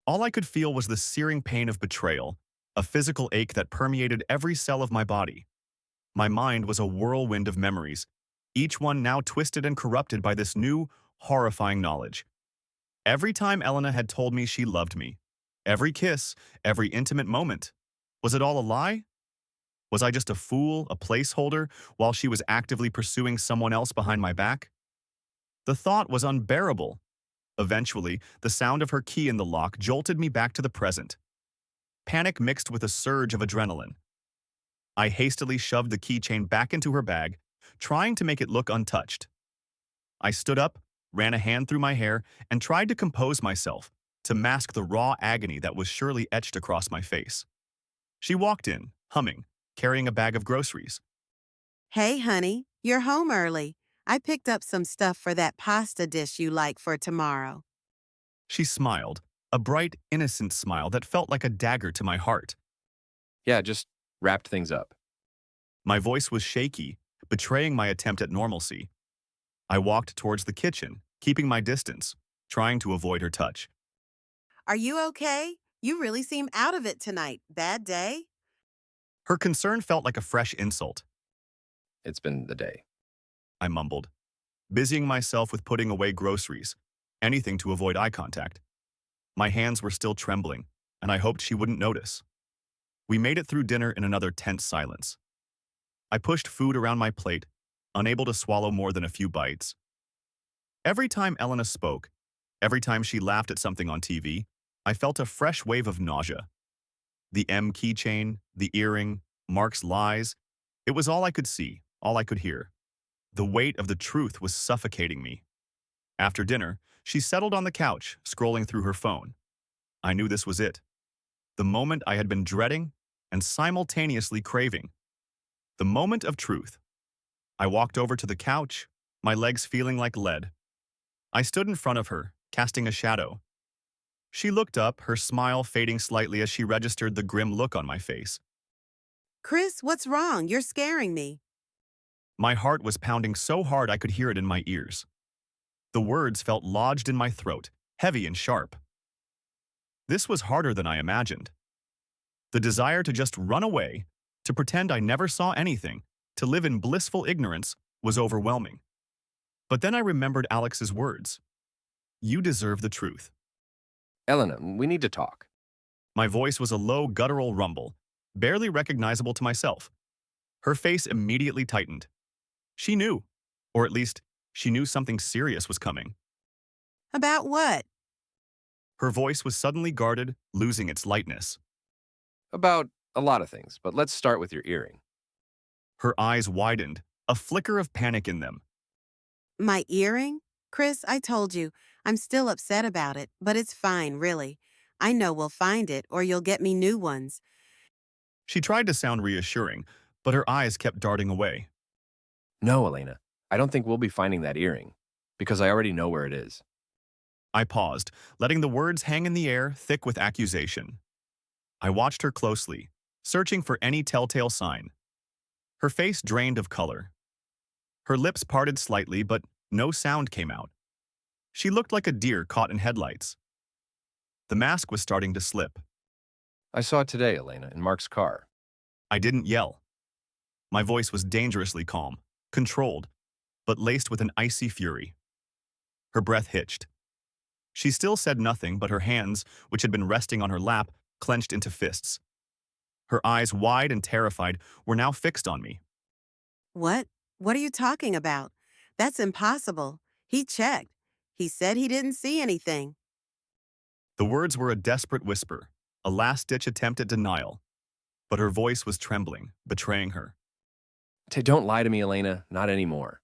All I could feel was the searing pain of betrayal, a physical ache that permeated every cell of my body. My mind was a whirlwind of memories, each one now twisted and corrupted by this new, horrifying knowledge. Every time Elena had told me she loved me, every kiss, every intimate moment, was it all a lie? Was I just a fool, a placeholder, while she was actively pursuing someone else behind my back? The thought was unbearable. Eventually, the sound of her key in the lock jolted me back to the present. Panic mixed with a surge of adrenaline. I hastily shoved the keychain back into her bag, trying to make it look untouched. I stood up, ran a hand through my hair, and tried to compose myself, to mask the raw agony that was surely etched across my face. She walked in, humming, carrying a bag of groceries. Hey, honey, you're home early. I picked up some stuff for that pasta dish you like for tomorrow. She smiled, a bright, innocent smile that felt like a dagger to my heart. Yeah, just wrapped things up. My voice was shaky, betraying my attempt at normalcy. I walked towards the kitchen, keeping my distance, trying to avoid her touch. Are you okay? You really seem out of it tonight. Bad day? Her concern felt like a fresh insult. It's been the day. I mumbled, busying myself with putting away groceries, anything to avoid eye contact. My hands were still trembling, and I hoped she wouldn't notice. We made it through dinner in another tense silence. I pushed food around my plate, unable to swallow more than a few bites. Every time Elena spoke, every time she laughed at something on TV, I felt a fresh wave of nausea. The M keychain, the earring, Mark's lies, it was all I could see, all I could hear. The weight of the truth was suffocating me. After dinner, she settled on the couch, scrolling through her phone. I knew this was it. The moment I had been dreading and simultaneously craving. The moment of truth. I walked over to the couch, my legs feeling like lead. I stood in front of her, casting a shadow. She looked up, her smile fading slightly as she registered the grim look on my face. Chris, what's wrong? You're scaring me. My heart was pounding so hard I could hear it in my ears. The words felt lodged in my throat, heavy and sharp. This was harder than I imagined. The desire to just run away, to pretend I never saw anything, to live in blissful ignorance, was overwhelming. But then I remembered Alex's words. You deserve the truth. Elena, we need to talk. My voice was a low, guttural rumble, barely recognizable to myself. Her face immediately tightened. She knew, or at least, she knew something serious was coming. About what? Her voice was suddenly guarded, losing its lightness. About a lot of things, but let's start with your earring. Her eyes widened, a flicker of panic in them. My earring? Chris, I told you, I'm still upset about it, but it's fine, really. I know we'll find it, or you'll get me new ones. She tried to sound reassuring, but her eyes kept darting away. No, Elena, I don't think we'll be finding that earring, because I already know where it is. I paused, letting the words hang in the air, thick with accusation. I watched her closely, searching for any telltale sign. Her face drained of color. Her lips parted slightly, but no sound came out. She looked like a deer caught in headlights. The mask was starting to slip. I saw it today, Elena, in Mark's car. I didn't yell. My voice was dangerously calm, controlled, but laced with an icy fury. Her breath hitched. She still said nothing, but her hands, which had been resting on her lap, clenched into fists. Her eyes, wide and terrified, were now fixed on me. What? What are you talking about? That's impossible. He checked. He said he didn't see anything. The words were a desperate whisper, a last-ditch attempt at denial. But her voice was trembling, betraying her. Don't lie to me, Elena, not anymore.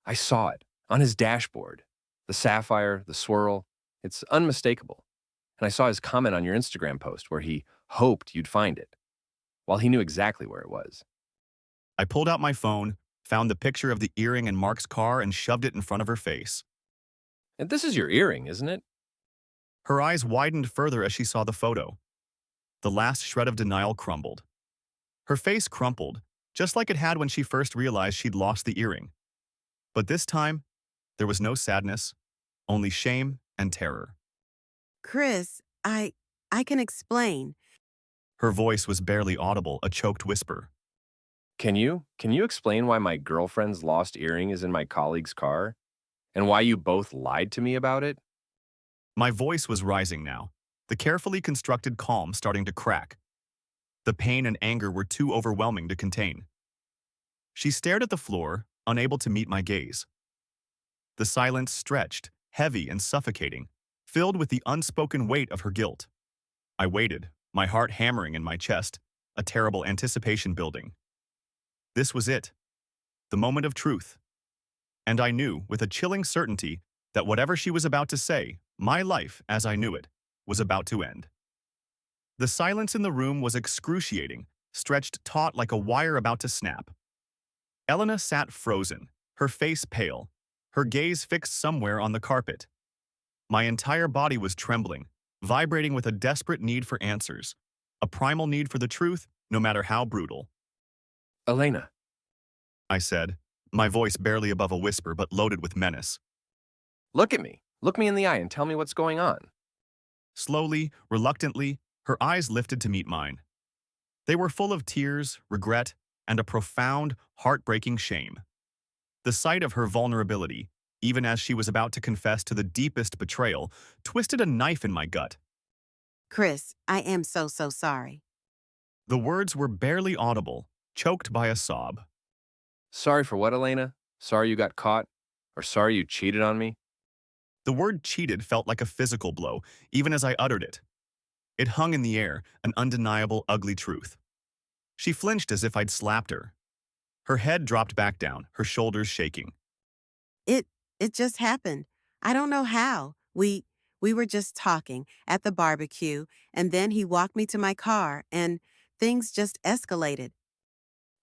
I saw it, on his dashboard. The sapphire, the swirl, it's unmistakable. And I saw his comment on your Instagram post where he hoped you'd find it, while he knew exactly where it was. I pulled out my phone, found the picture of the earring in Mark's car, and shoved it in front of her face. And this is your earring, isn't it? Her eyes widened further as she saw the photo. The last shred of denial crumbled. Her face crumpled, just like it had when she first realized she'd lost the earring. But this time, there was no sadness, only shame and terror. Chris, I can explain. Her voice was barely audible, a choked whisper. Can you explain why my girlfriend's lost earring is in my colleague's car? And why you both lied to me about it? My voice was rising now, the carefully constructed calm starting to crack. The pain and anger were too overwhelming to contain. She stared at the floor, unable to meet my gaze. The silence stretched, heavy and suffocating, filled with the unspoken weight of her guilt. I waited, my heart hammering in my chest, a terrible anticipation building. This was it, the moment of truth. And I knew, with a chilling certainty, that whatever she was about to say, my life, as I knew it, was about to end. The silence in the room was excruciating, stretched taut like a wire about to snap. Elena sat frozen, her face pale, her gaze fixed somewhere on the carpet. My entire body was trembling, vibrating with a desperate need for answers, a primal need for the truth, no matter how brutal. Elena, I said, my voice barely above a whisper but loaded with menace. look at me. Look me in the eye and tell me what's going on. Slowly, reluctantly, her eyes lifted to meet mine. They were full of tears, regret, and a profound, heartbreaking shame. The sight of her vulnerability, even as she was about to confess to the deepest betrayal, twisted a knife in my gut. Chris, I am so sorry. The words were barely audible, choked by a sob. Sorry for what, Elena? Sorry you got caught? Or sorry you cheated on me? The word cheated felt like a physical blow, even as I uttered it. It hung in the air, an undeniable, ugly truth. She flinched as if I'd slapped her. Her head dropped back down, her shoulders shaking. It just happened. I don't know how. We were just talking at the barbecue, and then he walked me to my car, and things just escalated.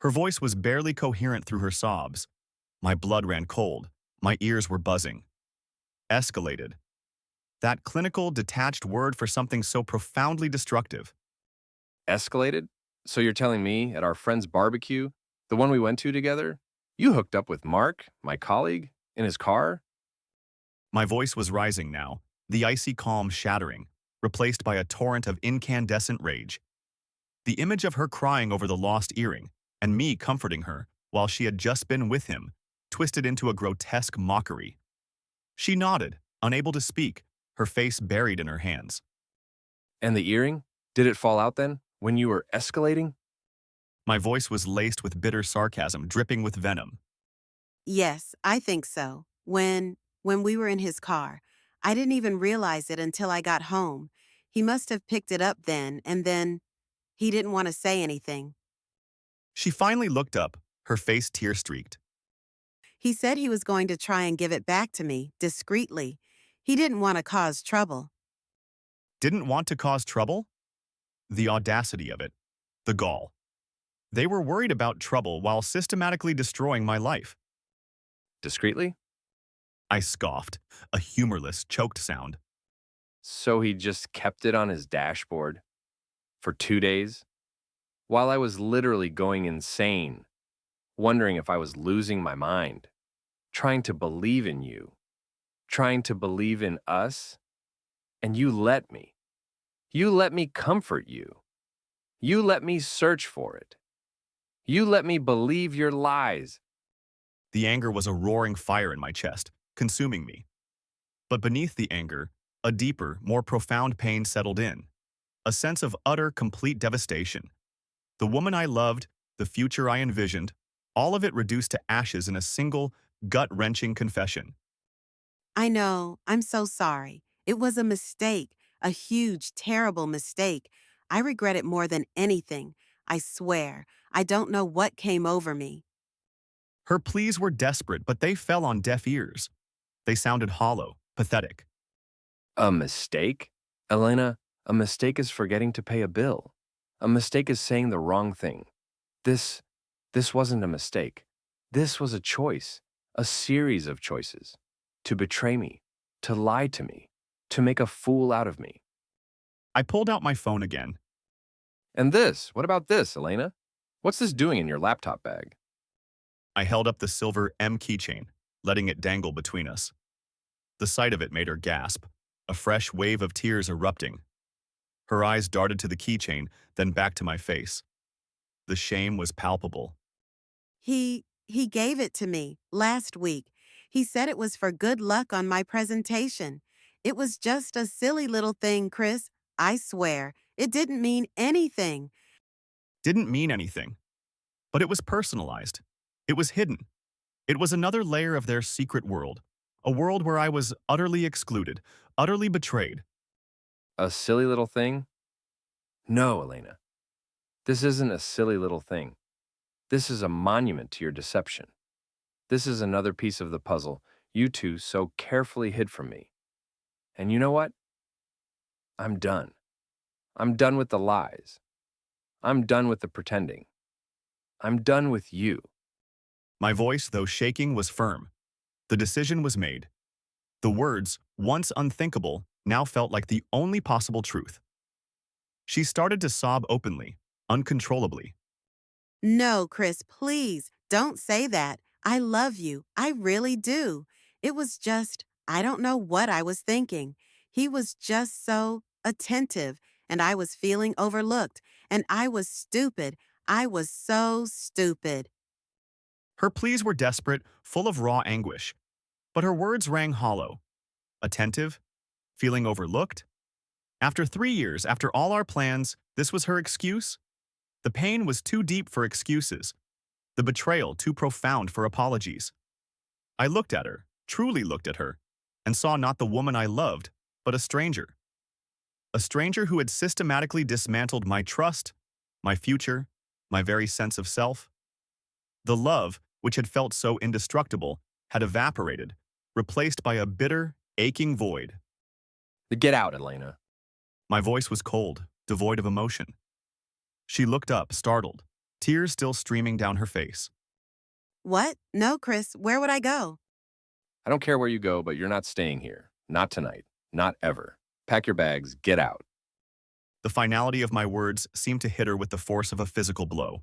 Her voice was barely coherent through her sobs. My blood ran cold. My ears were buzzing. Escalated. That clinical, detached word for something so profoundly destructive. Escalated? So you're telling me at our friend's barbecue, the one we went to together, you hooked up with Mark, my colleague, in his car? My voice was rising now, the icy calm shattering, replaced by a torrent of incandescent rage. The image of her crying over the lost earring, and me comforting her while she had just been with him, twisted into a grotesque mockery. She nodded, unable to speak, her face buried in her hands. And the earring? Did it fall out then, when you were escalating? My voice was laced with bitter sarcasm, dripping with venom. Yes, I think so. When we were in his car, I didn't even realize it until I got home. He must have picked it up then, and then he didn't want to say anything. She finally looked up, her face tear-streaked. He said he was going to try and give it back to me, discreetly. He didn't want to cause trouble. Didn't want to cause trouble? The audacity of it. The gall. They were worried about trouble while systematically destroying my life. Discreetly? I scoffed, a humorless, choked sound. So he just kept it on his dashboard for 2 days? While I was literally going insane, wondering if I was losing my mind, trying to believe in you, trying to believe in us, and you let me. You let me comfort you. You let me search for it. You let me believe your lies. The anger was a roaring fire in my chest, consuming me. But beneath the anger, a deeper, more profound pain settled in. A sense of utter, complete devastation. The woman I loved, the future I envisioned, all of it reduced to ashes in a single, gut-wrenching confession. I know, I'm so sorry. It was a mistake, a huge, terrible mistake. I regret it more than anything. I swear, I don't know what came over me. Her pleas were desperate, but they fell on deaf ears. They sounded hollow, pathetic. A mistake? Elena, a mistake is forgetting to pay a bill. A mistake is saying the wrong thing. This wasn't a mistake. This was a choice, a series of choices. To betray me, to lie to me, to make a fool out of me. I pulled out my phone again. And this, what about this, Elena? What's this doing in your laptop bag? I held up the silver M keychain, letting it dangle between us. The sight of it made her gasp, a fresh wave of tears erupting. Her eyes darted to the keychain, then back to my face. The shame was palpable. He gave it to me last week. He said it was for good luck on my presentation. It was just a silly little thing, Chris. I swear. It didn't mean anything. Didn't mean anything, but it was personalized. It was hidden. It was another layer of their secret world, a world where I was utterly excluded, utterly betrayed. A silly little thing? No, Elena. This isn't a silly little thing. This is a monument to your deception. This is another piece of the puzzle you two so carefully hid from me. And you know what? I'm done. I'm done with the lies. I'm done with the pretending. I'm done with you. My voice, though shaking, was firm. The decision was made. The words, once unthinkable, now felt like the only possible truth. She started to sob openly, uncontrollably. No, Chris, please, don't say that. I love you. I really do. It was just, I don't know what I was thinking. He was just so attentive, and I was feeling overlooked, and I was stupid. I was so stupid. Her pleas were desperate, full of raw anguish, but her words rang hollow. Attentive? Feeling overlooked? After 3 years, after all our plans, this was her excuse? The pain was too deep for excuses, the betrayal too profound for apologies. I looked at her, truly looked at her, and saw not the woman I loved, but a stranger. A stranger who had systematically dismantled my trust, my future, my very sense of self. The love, which had felt so indestructible, had evaporated, replaced by a bitter, aching void. Get out, Elena. My voice was cold, devoid of emotion. She looked up, startled, tears still streaming down her face. What? No, Chris, where would I go? I don't care where you go, but you're not staying here. Not tonight. Not ever. Pack your bags. Get out. The finality of my words seemed to hit her with the force of a physical blow.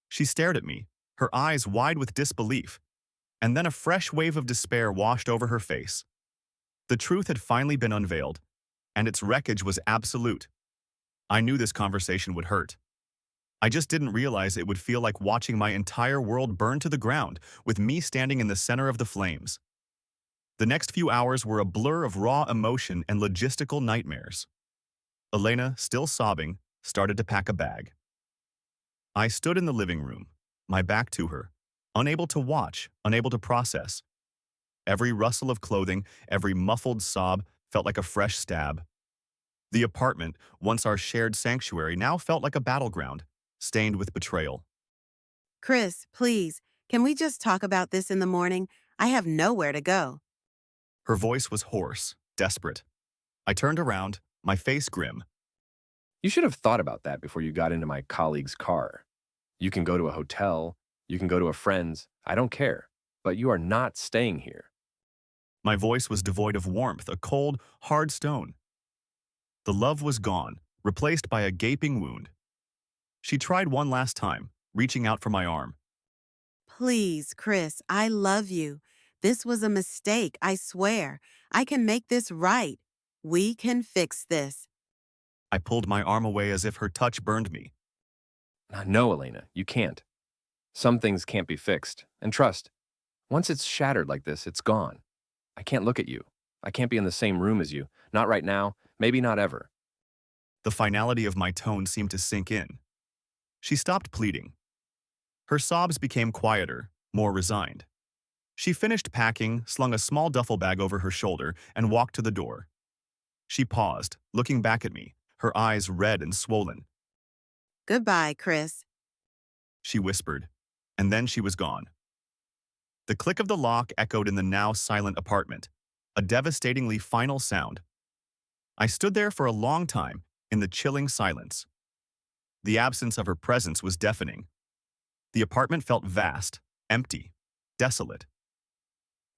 She stared at me, her eyes wide with disbelief, and then a fresh wave of despair washed over her face. The truth had finally been unveiled, and its wreckage was absolute. I knew this conversation would hurt. I just didn't realize it would feel like watching my entire world burn to the ground, with me standing in the center of the flames. The next few hours were a blur of raw emotion and logistical nightmares. Elena, still sobbing, started to pack a bag. I stood in the living room, my back to her, unable to watch, unable to process. Every rustle of clothing, every muffled sob felt like a fresh stab. The apartment, once our shared sanctuary, now felt like a battleground, stained with betrayal. Chris, please, can we just talk about this in the morning? I have nowhere to go. Her voice was hoarse, desperate. I turned around, my face grim. You should have thought about that before you got into my colleague's car. You can go to a hotel. You can go to a friend's. I don't care. But you are not staying here. My voice was devoid of warmth, a cold, hard stone. The love was gone, replaced by a gaping wound. She tried one last time, reaching out for my arm. Please, Chris, I love you. This was a mistake, I swear. I can make this right. We can fix this. I pulled my arm away as if her touch burned me. No, Elena, you can't. Some things can't be fixed. And trust, once it's shattered like this, it's gone. I can't look at you. I can't be in the same room as you. Not right now, maybe not ever. The finality of my tone seemed to sink in. She stopped pleading. Her sobs became quieter, more resigned. She finished packing, slung a small duffel bag over her shoulder, and walked to the door. She paused, looking back at me, her eyes red and swollen. Goodbye, Chris. She whispered, and then she was gone. The click of the lock echoed in the now silent apartment, a devastatingly final sound. I stood there for a long time in the chilling silence. The absence of her presence was deafening. The apartment felt vast, empty, desolate.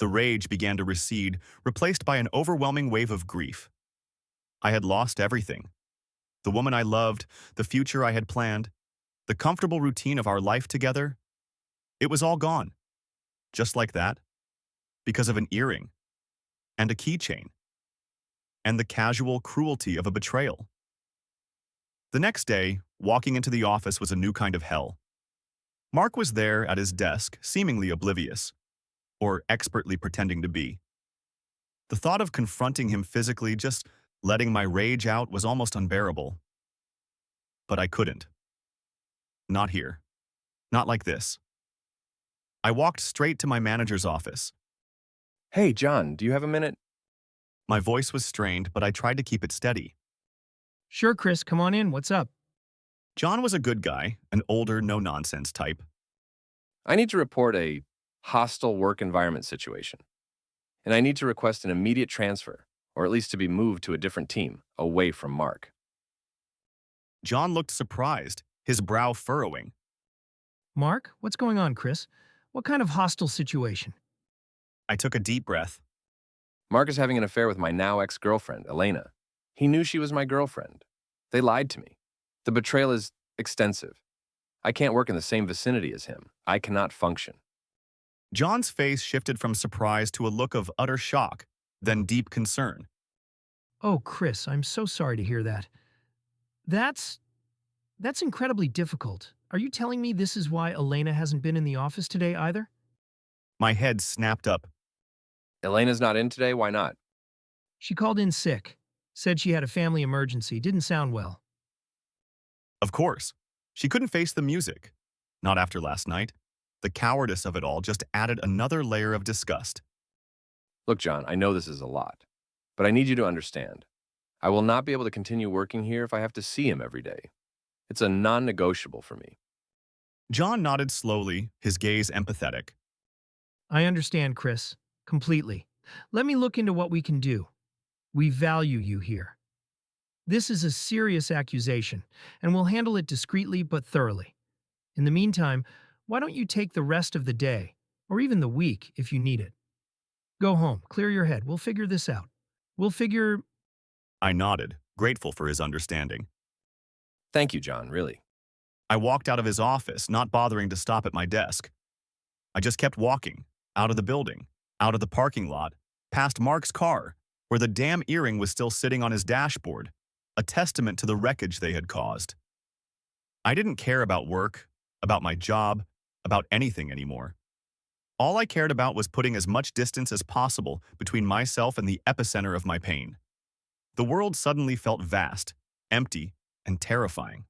The rage began to recede, replaced by an overwhelming wave of grief. I had lost everything. The woman I loved, the future I had planned. The comfortable routine of our life together, it was all gone. Just like that, because of an earring and a keychain and the casual cruelty of a betrayal. The next day, walking into the office was a new kind of hell. Mark was there at his desk, seemingly oblivious, or expertly pretending to be. The thought of confronting him physically, just letting my rage out, was almost unbearable. But I couldn't. Not here. Not like this. I walked straight to my manager's office. Hey, John, do you have a minute? My voice was strained, but I tried to keep it steady. Sure, Chris, come on in. What's up? John was a good guy, an older, no-nonsense type. I need to report a hostile work environment situation. And I need to request an immediate transfer, or at least to be moved to a different team, away from Mark. John looked surprised, his brow furrowing. Mark, what's going on, Chris? What kind of hostile situation? I took a deep breath. Mark is having an affair with my now ex-girlfriend, Elena. He knew she was my girlfriend. They lied to me. The betrayal is extensive. I can't work in the same vicinity as him. I cannot function. John's face shifted from surprise to a look of utter shock, then deep concern. Oh, Chris, I'm so sorry to hear that. That's incredibly difficult. Are you telling me this is why Elena hasn't been in the office today either? My head snapped up. Elena's not in today? Why not? She called in sick. Said she had a family emergency. Didn't sound well. Of course. She couldn't face the music. Not after last night. The cowardice of it all just added another layer of disgust. Look, John, I know this is a lot, but I need you to understand. I will not be able to continue working here if I have to see him every day. It's a non-negotiable for me. John nodded slowly, his gaze empathetic. I understand, Chris. Completely. Let me look into what we can do. We value you here. This is a serious accusation, and we'll handle it discreetly but thoroughly. In the meantime, why don't you take the rest of the day, or even the week if you need it? Go home, clear your head, we'll figure this out. I nodded, grateful for his understanding. Thank you, John, really. I walked out of his office, not bothering to stop at my desk. I just kept walking, out of the building, out of the parking lot, past Mark's car, where the damn earring was still sitting on his dashboard, a testament to the wreckage they had caused. I didn't care about work, about my job, about anything anymore. All I cared about was putting as much distance as possible between myself and the epicenter of my pain. The world suddenly felt vast, empty, and terrifying.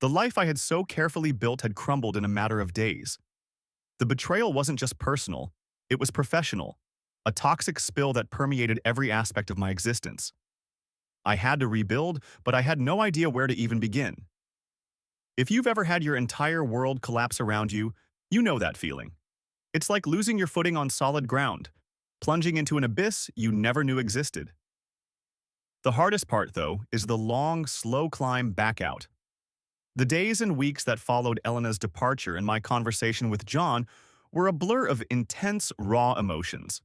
The life I had so carefully built had crumbled in a matter of days. The betrayal wasn't just personal, it was professional, a toxic spill that permeated every aspect of my existence. I had to rebuild, but I had no idea where to even begin. If you've ever had your entire world collapse around you, you know that feeling. It's like losing your footing on solid ground, plunging into an abyss you never knew existed. The hardest part, though, is the long, slow climb back out. The days and weeks that followed Elena's departure and my conversation with John were a blur of intense, raw emotions.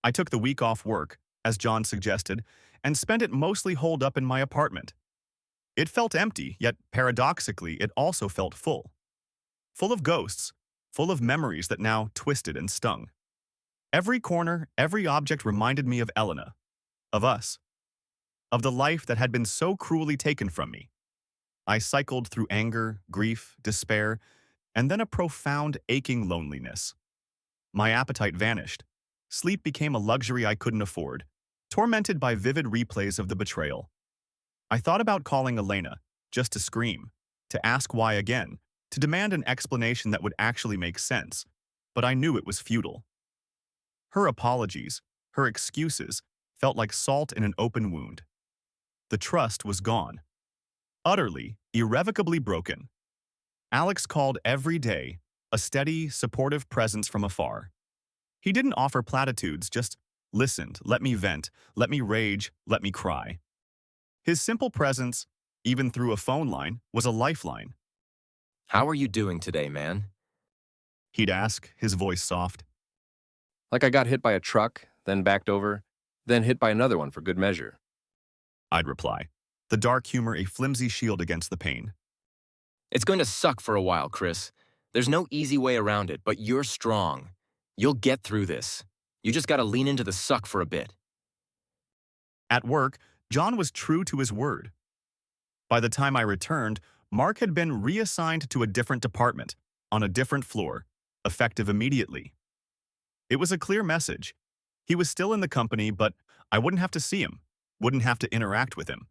I took the week off work, as John suggested, and spent it mostly holed up in my apartment. It felt empty, yet paradoxically, it also felt full. Full of ghosts, full of memories that now twisted and stung. Every corner, every object reminded me of Elena, of us, of the life that had been so cruelly taken from me. I cycled through anger, grief, despair, and then a profound, aching loneliness. My appetite vanished. Sleep became a luxury I couldn't afford, tormented by vivid replays of the betrayal. I thought about calling Elena, just to scream, to ask why again, to demand an explanation that would actually make sense, but I knew it was futile. Her apologies, her excuses, felt like salt in an open wound. The trust was gone. Utterly, irrevocably broken. Alex called every day, a steady, supportive presence from afar. He didn't offer platitudes, just listened, let me vent, let me rage, let me cry. His simple presence, even through a phone line, was a lifeline. How are you doing today, man? He'd ask, his voice soft. Like I got hit by a truck, then backed over, then hit by another one for good measure. I'd reply, the dark humor a flimsy shield against the pain. It's going to suck for a while, Chris. There's no easy way around it, but you're strong. You'll get through this. You just gotta lean into the suck for a bit. At work, John was true to his word. By the time I returned, Mark had been reassigned to a different department, on a different floor, effective immediately. It was a clear message. He was still in the company, but I wouldn't have to see him, wouldn't have to interact with him.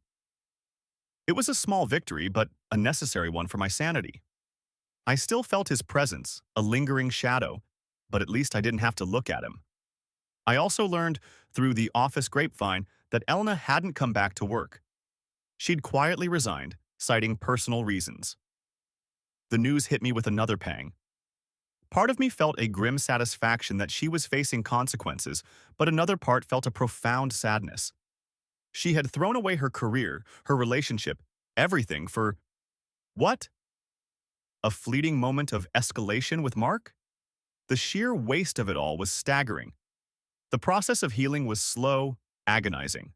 It was a small victory, but a necessary one for my sanity. I still felt his presence, a lingering shadow, but at least I didn't have to look at him. I also learned, through the office grapevine, that Elena hadn't come back to work. She'd quietly resigned, citing personal reasons. The news hit me with another pang. Part of me felt a grim satisfaction that she was facing consequences, but another part felt a profound sadness. She had thrown away her career, her relationship, everything for what? A fleeting moment of escalation with Mark? The sheer waste of it all was staggering. The process of healing was slow, agonizing.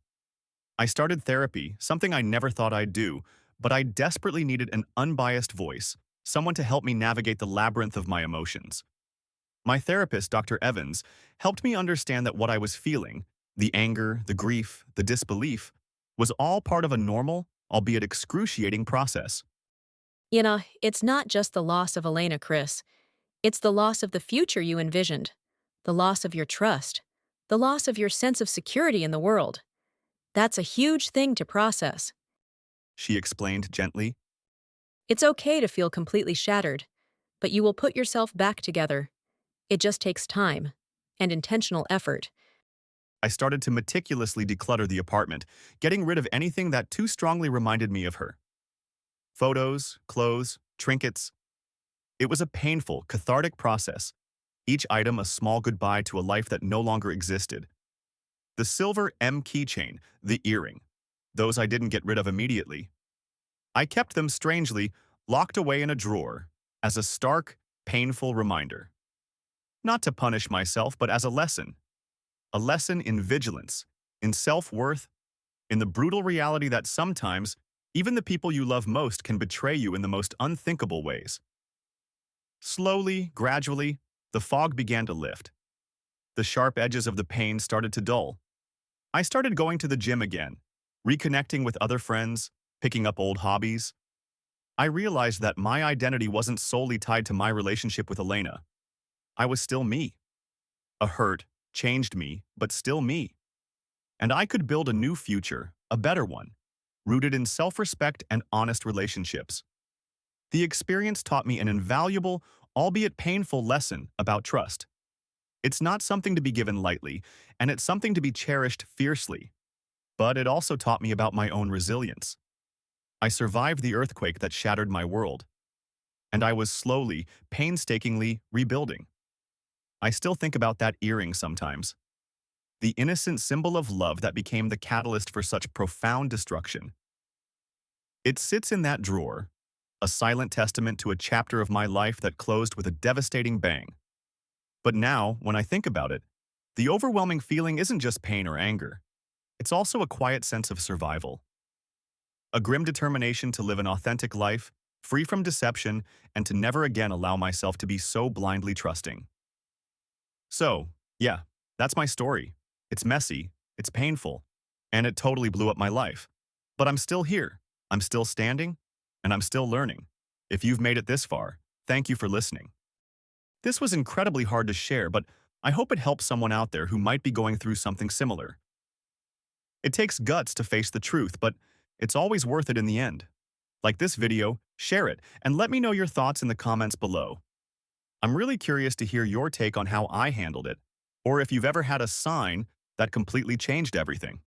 I started therapy, something I never thought I'd do, but I desperately needed an unbiased voice, someone to help me navigate the labyrinth of my emotions. My therapist, Dr. Evans, helped me understand that what I was feeling, the anger, the grief, the disbelief, was all part of a normal, albeit excruciating process. It's not just the loss of Elena, Chris. It's the loss of the future you envisioned, the loss of your trust, the loss of your sense of security in the world. That's a huge thing to process. She explained gently. It's okay to feel completely shattered, but you will put yourself back together. It just takes time and intentional effort. I started to meticulously declutter the apartment, getting rid of anything that too strongly reminded me of her. Photos, clothes, trinkets. It was a painful, cathartic process, each item a small goodbye to a life that no longer existed. The silver M keychain, the earring, those I didn't get rid of immediately. I kept them strangely locked away in a drawer as a stark, painful reminder. Not to punish myself, but as a lesson. A lesson in vigilance, in self-worth, in the brutal reality that sometimes even the people you love most can betray you in the most unthinkable ways. Slowly, gradually, the fog began to lift. The sharp edges of the pain started to dull. I started going to the gym again, reconnecting with other friends, picking up old hobbies. I realized that my identity wasn't solely tied to my relationship with Elena. I was still me. A hurt changed me, but still me. And I could build a new future, a better one, rooted in self-respect and honest relationships. The experience taught me an invaluable, albeit painful lesson about trust. It's not something to be given lightly, and it's something to be cherished fiercely. But it also taught me about my own resilience. I survived the earthquake that shattered my world, and I was slowly, painstakingly rebuilding. I still think about that earring sometimes. The innocent symbol of love that became the catalyst for such profound destruction. It sits in that drawer, a silent testament to a chapter of my life that closed with a devastating bang. But now, when I think about it, the overwhelming feeling isn't just pain or anger. It's also a quiet sense of survival. A grim determination to live an authentic life, free from deception, and to never again allow myself to be so blindly trusting. So, yeah, that's my story. It's messy, it's painful, and it totally blew up my life. But I'm still here, I'm still standing, and I'm still learning. If you've made it this far, thank you for listening. This was incredibly hard to share, but I hope it helps someone out there who might be going through something similar. It takes guts to face the truth, but it's always worth it in the end. Like this video, share it, and let me know your thoughts in the comments below. I'm really curious to hear your take on how I handled it, or if you've ever had a sign that completely changed everything.